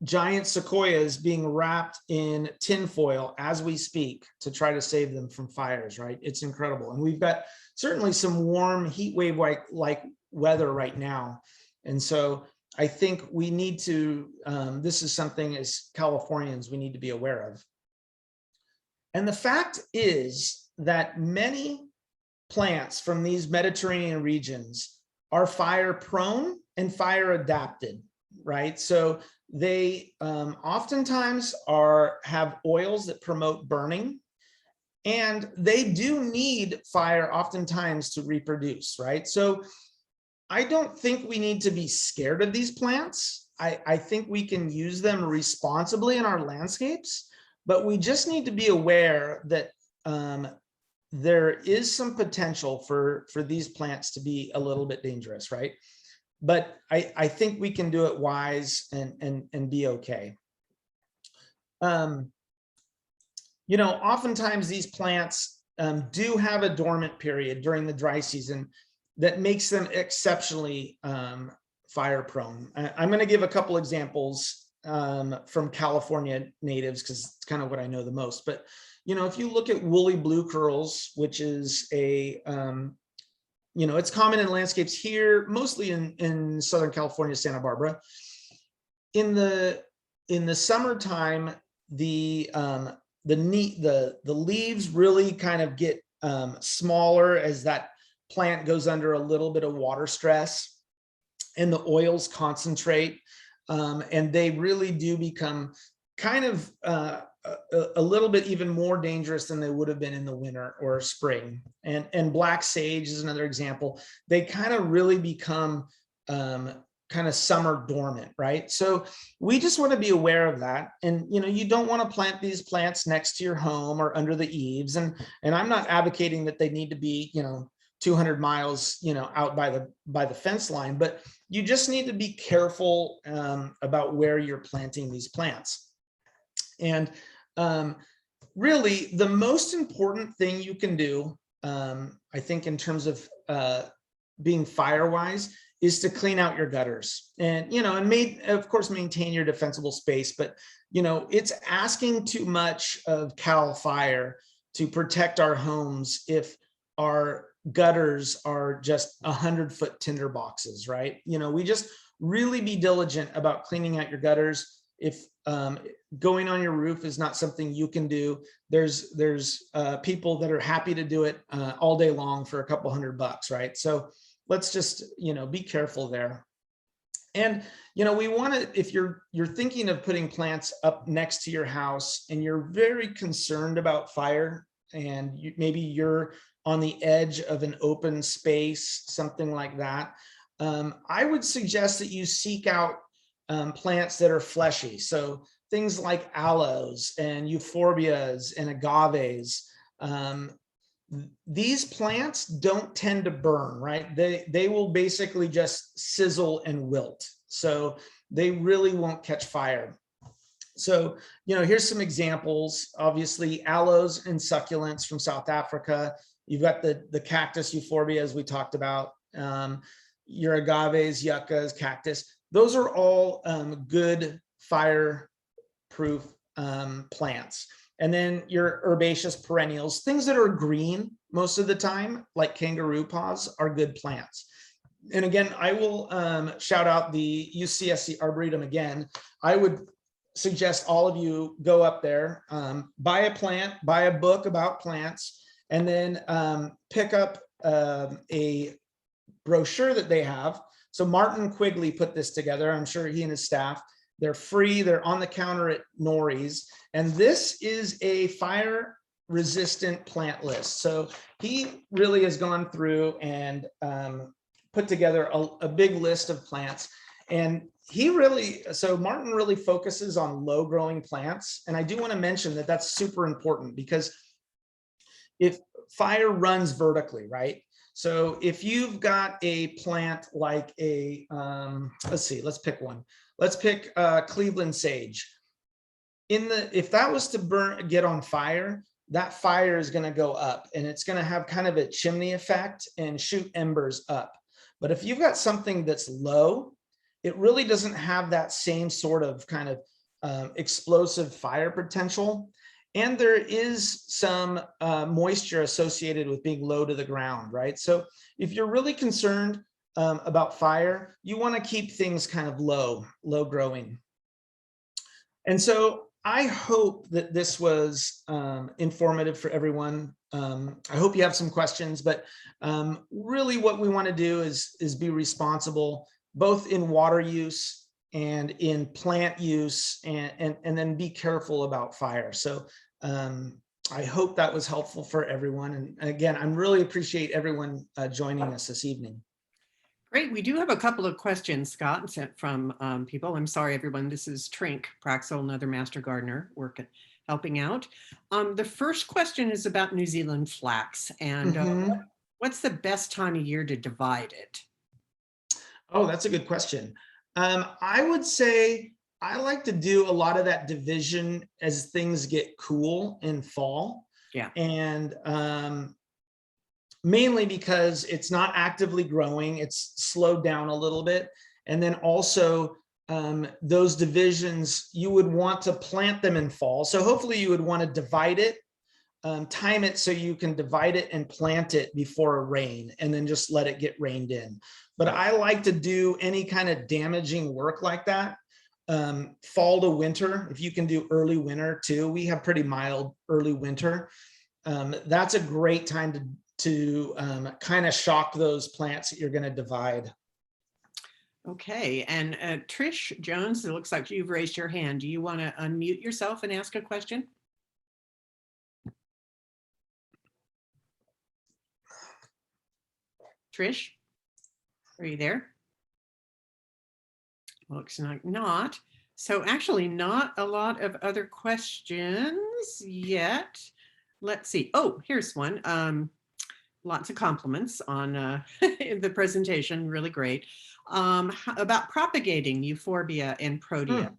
giant sequoias being wrapped in tinfoil as we speak to try to save them from fires, right? It's incredible. And we've got certainly some warm heat wave like weather right now. And so I think we need to, this is something as Californians we need to be aware of. And the fact is that many plants from these Mediterranean regions are fire prone and fire adapted, right? So they oftentimes have oils that promote burning, and they do need fire oftentimes to reproduce, right? So I don't think we need to be scared of these plants. I think we can use them responsibly in our landscapes, but we just need to be aware that there is some potential for these plants to be a little bit dangerous, right? But I think we can do it wise and be okay. Oftentimes these plants do have a dormant period during the dry season that makes them exceptionally fire prone. I'm going to give a couple examples from California natives because it's kind of what I know the most. But if you look at woolly blue curls, which is a it's common in landscapes here, mostly in Southern California, Santa Barbara. In the summertime, the leaves really kind of get smaller as that plant goes under a little bit of water stress, and the oils concentrate, and they really do become kind of a little bit even more dangerous than they would have been in the winter or spring. And black sage is another example. They kind of really become kind of summer dormant, right? So we just want to be aware of that. And you don't want to plant these plants next to your home or under the eaves. And I'm not advocating that they need to be 200 miles out by the fence line, but you just need to be careful about where you're planting these plants. And really, the most important thing you can do, I think, in terms of being fire-wise, is to clean out your gutters, and of course maintain your defensible space. But it's asking too much of Cal Fire to protect our homes if our gutters are just 100-foot tinder boxes, right? We just really be diligent about cleaning out your gutters. If going on your roof is not something you can do, there's people that are happy to do it all day long for a couple $100, right? So let's just be careful there. And we want to, if you're thinking of putting plants up next to your house and you're very concerned about fire, and maybe you're on the edge of an open space, something like that, I would suggest that you seek out plants that are fleshy. So things like aloes and euphorbias and agaves. These plants don't tend to burn, right? They will basically just sizzle and wilt. So they really won't catch fire. So, here's some examples. Obviously, aloes and succulents from South Africa. You've got the cactus euphorbia, as we talked about. Your agaves, yuccas, cactus. Those are all good fire-proof plants. And then your herbaceous perennials, things that are green most of the time, like kangaroo paws, are good plants. And again, I will shout out the UCSC Arboretum again. I would suggest all of you go up there, buy a plant, buy a book about plants, and then pick up a brochure that they have. So Martin Quigley put this together. I'm sure he and his staff. They're free. They're on the counter at Norrie's. And this is a fire resistant plant list. So he really has gone through and put together a big list of plants. And Martin really focuses on low growing plants. And I do want to mention that that's super important, because if fire runs vertically, right? So if you've got a plant like a, let's pick one. Let's pick Cleveland sage. If that was to get on fire, that fire is going to go up, and it's going to have kind of a chimney effect and shoot embers up. But if you've got something that's low, it really doesn't have that same sort of kind of explosive fire potential. And there is some moisture associated with being low to the ground, right? So if you're really concerned about fire, you want to keep things kind of low growing. And so I hope that this was informative for everyone. I hope you have some questions, but really what we want to do is be responsible, both in water use and in plant use, and then be careful about fire. So I hope that was helpful for everyone. And again, I really appreciate everyone joining us this evening. Great. We do have a couple of questions, Scott, sent from people. I'm sorry, everyone. This is Trink Praxel, another master gardener helping out. The first question is about New Zealand flax, and what's the best time of year to divide it? Oh, that's a good question. I would say I like to do a lot of that division as things get cool in fall. Yeah. And mainly because it's not actively growing, it's slowed down a little bit. And then also those divisions, you would want to plant them in fall. So hopefully you would want to divide it, time it so you can divide it and plant it before a rain, and then just let it get rained in. But I like to do any kind of damaging work like that fall to winter. If you can do early winter too, we have pretty mild early winter. That's a great time to kind of shock those plants that you're going to divide. Okay, and Trish Jones, it looks like you've raised your hand. Do you want to unmute yourself and ask a question? Trish, are you there? Looks like not. So actually not a lot of other questions yet. Let's see. Oh, here's one. Lots of compliments on the presentation, really great. About propagating Euphorbia and Protea.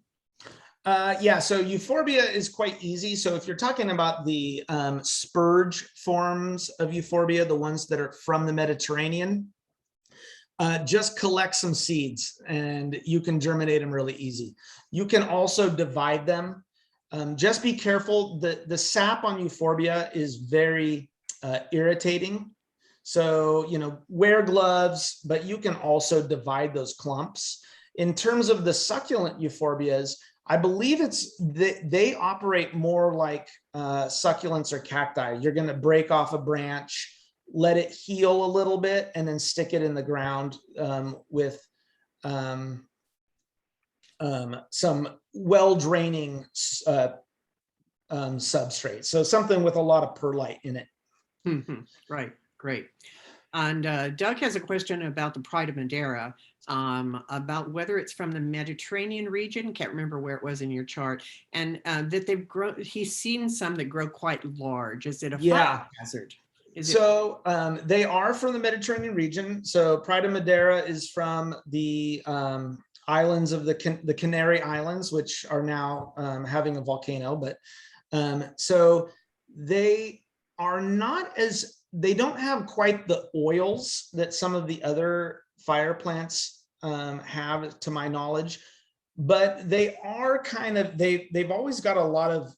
Yeah, so Euphorbia is quite easy. So if you're talking about the spurge forms of Euphorbia, the ones that are from the Mediterranean, just collect some seeds and you can germinate them really easy. You can also divide them. Just be careful. The sap on Euphorbia is very irritating. So, wear gloves, but you can also divide those clumps. In terms of the succulent Euphorbias, I believe they operate more like succulents or cacti. You're going to break off a branch, let it heal a little bit, and then stick it in the ground with some well-draining substrate. So something with a lot of perlite in it. Right, great. And Doug has a question about the Pride of Madeira, about whether it's from the Mediterranean region. Can't remember where it was in your chart, and that they've grown. He's seen some that grow quite large. Is it a fire hazard? They are from the Mediterranean region. So Pride of Madeira is from the islands of the Canary Islands, which are now having a volcano. But so they are not as, they don't have quite the oils that some of the other fire plants have, to my knowledge, but they are kind of, they've always got a lot of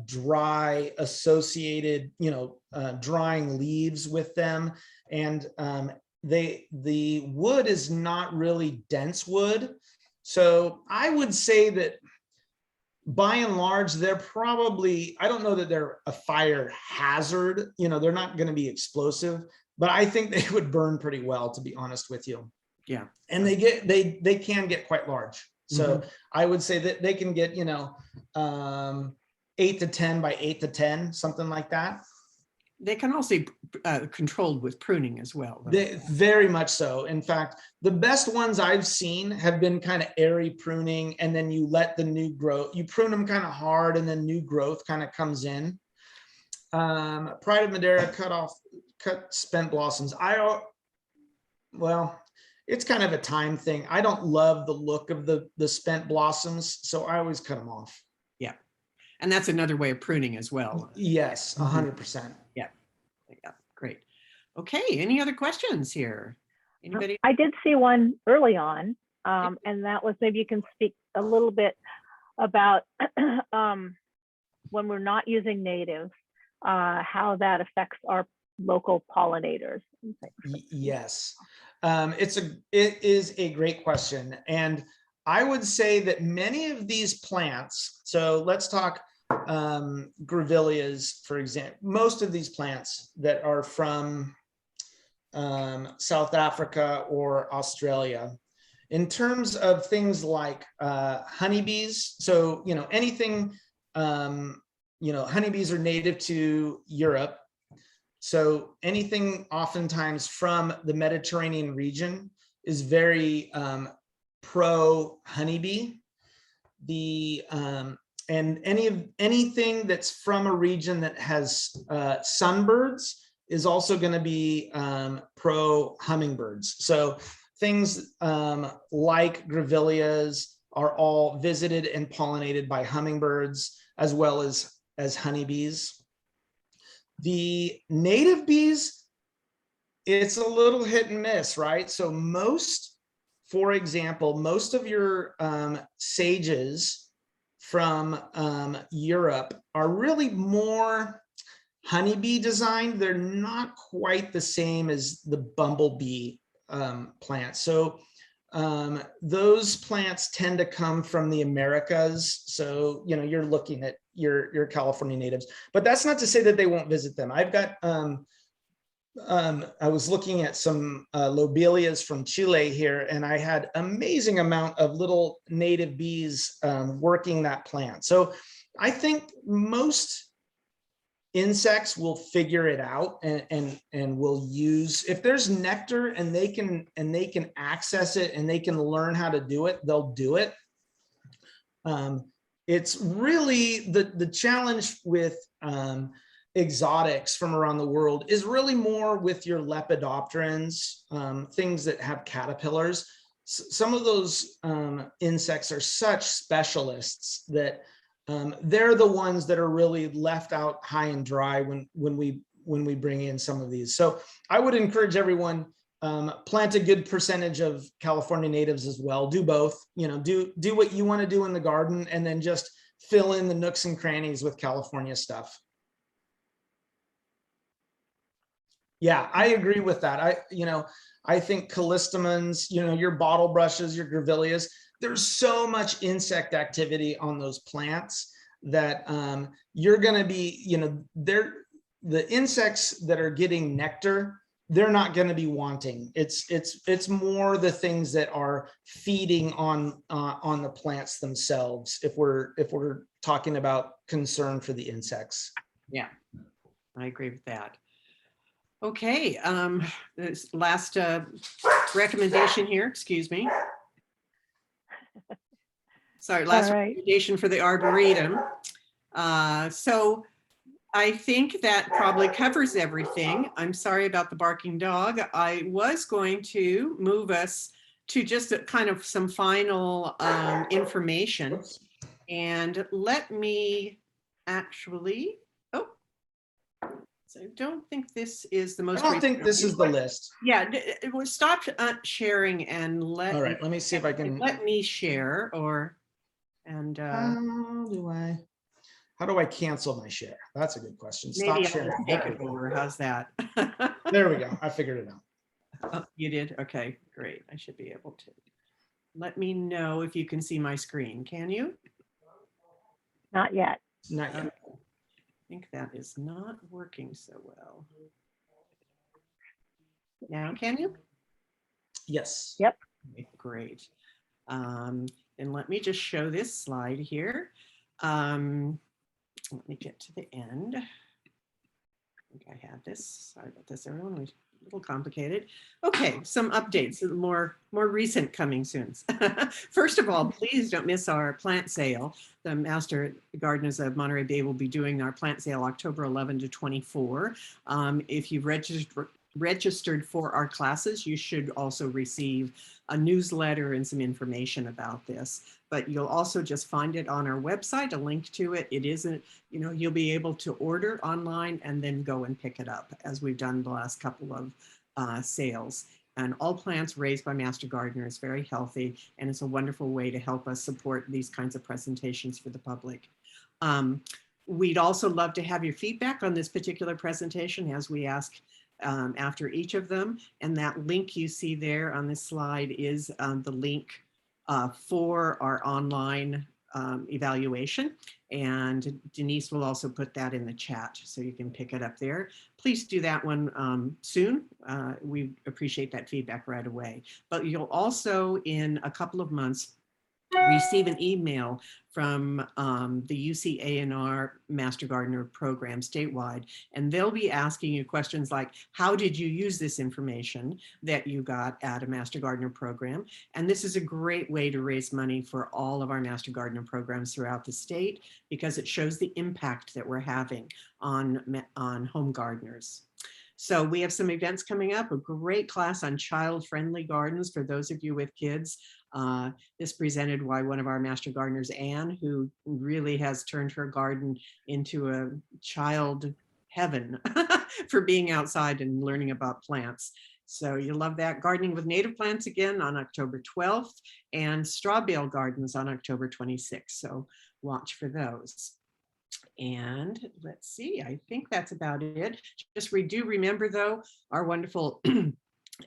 dry associated, drying leaves with them. And the wood is not really dense wood. So I would say that by and large, they're probably, I don't know that they're a fire hazard, they're not going to be explosive, but I think they would burn pretty well, to be honest with you. Yeah. And they can get quite large. So I would say that they can get, 8 to 10 by 8 to 10, something like that. They can also be controlled with pruning as well. Very much so. In fact, the best ones I've seen have been kind of airy pruning, and then you let the new growth, you prune them kind of hard, and then new growth kind of comes in. Pride of Madeira, cut spent blossoms. Well, it's kind of a time thing. I don't love the look of the spent blossoms, so I always cut them off. Yeah. And that's another way of pruning as well. Yes, 100%. Yeah, great. Okay, any other questions here? Anybody? I did see one early on, and that was, maybe you can speak a little bit about when we're not using natives, how that affects our local pollinators. Yes, it is a great question, and I would say that many of these plants, so let's talk grevilleas, for example. Most of these plants that are from South Africa or Australia, in terms of things like honeybees, so anything, honeybees are native to Europe, so anything oftentimes from the Mediterranean region is very pro honeybee. And anything that's from a region that has sunbirds is also going to be pro hummingbirds. So things like grevilleas are all visited and pollinated by hummingbirds as well as honeybees. The native bees, it's a little hit and miss, right? So for example, most of your sages from Europe are really more honeybee designed. They're not quite the same as the bumblebee plants. So those plants tend to come from the Americas. So, you're looking at your California natives, but that's not to say that they won't visit them. I've got, I was looking at some lobelias from Chile here, and I had amazing amount of little native bees working that plant. So I think most insects will figure it out and will use, if there's nectar and they can access it and they can learn how to do it, they'll do it. It's really the challenge with exotics from around the world is really more with your lepidopterans, things that have caterpillars. Some of those insects are such specialists that they're the ones that are really left out high and dry when we bring in some of these. So I would encourage everyone, plant a good percentage of California natives as well. Do both, do what you want to do in the garden, and then just fill in the nooks and crannies with California stuff. Yeah, I agree with that. I think callistemons, your bottle brushes, your grevilleas, there's so much insect activity on those plants that you're going to be, the insects that are getting nectar, they're not going to be wanting. It's more the things that are feeding on the plants themselves. If we're talking about concern for the insects. Yeah, I agree with that. Okay, this last recommendation here, excuse me. Sorry, last recommendation for the Arboretum. So I think that probably covers everything. I'm sorry about the barking dog. I was going to move us to just kind of some final information. And let me actually, so I don't think this is the most. I don't think this is the list. Yeah, stop sharing and let. All right, let me see if I can. Let me share How do I cancel my share? That's a good question. Stop maybe sharing. I'll take it over. How's that? There we go. I figured it out. Oh, you did? Okay, great. I should be able to. Let me know if you can see my screen. Can you? Not yet. Not yet. I think that is not working so well. Now, can you? Yes. Yep. Okay, great. And let me just show this slide here. Let me get to the end. think I had this. Sorry about this, everyone. It was a little complicated. Okay, some updates, more recent coming soon. First of all, please don't miss our plant sale. The Master Gardeners of Monterey Bay will be doing our plant sale October 11 to 24. If you've registered for our classes, you should also receive a newsletter and some information about this. But you'll also just find it on our website, a link to it. It isn't, you know, you'll be able to order online and then go and pick it up, as we've done the last couple of sales. And all plants raised by Master Gardeners, very healthy, and it's a wonderful way to help us support these kinds of presentations for the public. We'd also love to have your feedback on this particular presentation, as we ask after each of them. And that link you see there on this slide is the link for our online evaluation. And Denise will also put that in the chat so you can pick it up there. Please do that one soon. We appreciate that feedback right away. But you'll also, in a couple of months, receive an email from the UCANR Master Gardener program statewide, and they'll be asking you questions like, how did you use this information that you got at a Master Gardener program? And this is a great way to raise money for all of our Master Gardener programs throughout the state, because it shows the impact that we're having on home gardeners. So we have some events coming up, a great class on child-friendly gardens for those of you with kids. This presented by one of our Master Gardeners, Anne, who really has turned her garden into a child heaven for being outside and learning about plants. So you love that. Gardening with native plants again on October 12th, and straw bale gardens on October 26th. So watch for those. And let's see, I think that's about it. Just we do remember, though, our wonderful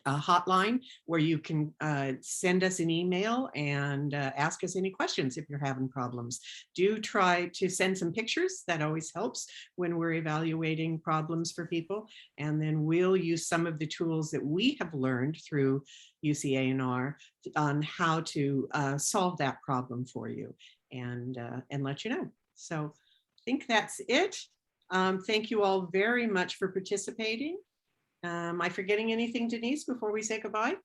hotline where you can send us an email and ask us any questions if you're having problems. Do try to send some pictures. That always helps when we're evaluating problems for people. And then we'll use some of the tools that we have learned through UCANR on how to solve that problem for you and let you know. So I think that's it. Thank you all very much for participating. Am I forgetting anything, Denise, before we say goodbye?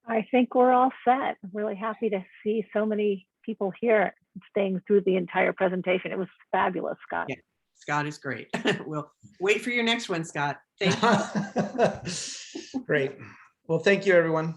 I think we're all set. I'm really happy to see so many people here staying through the entire presentation. It was fabulous, Scott. Yeah, Scott is great. We'll wait for your next one, Scott. Thank you. Great. Well, thank you, everyone.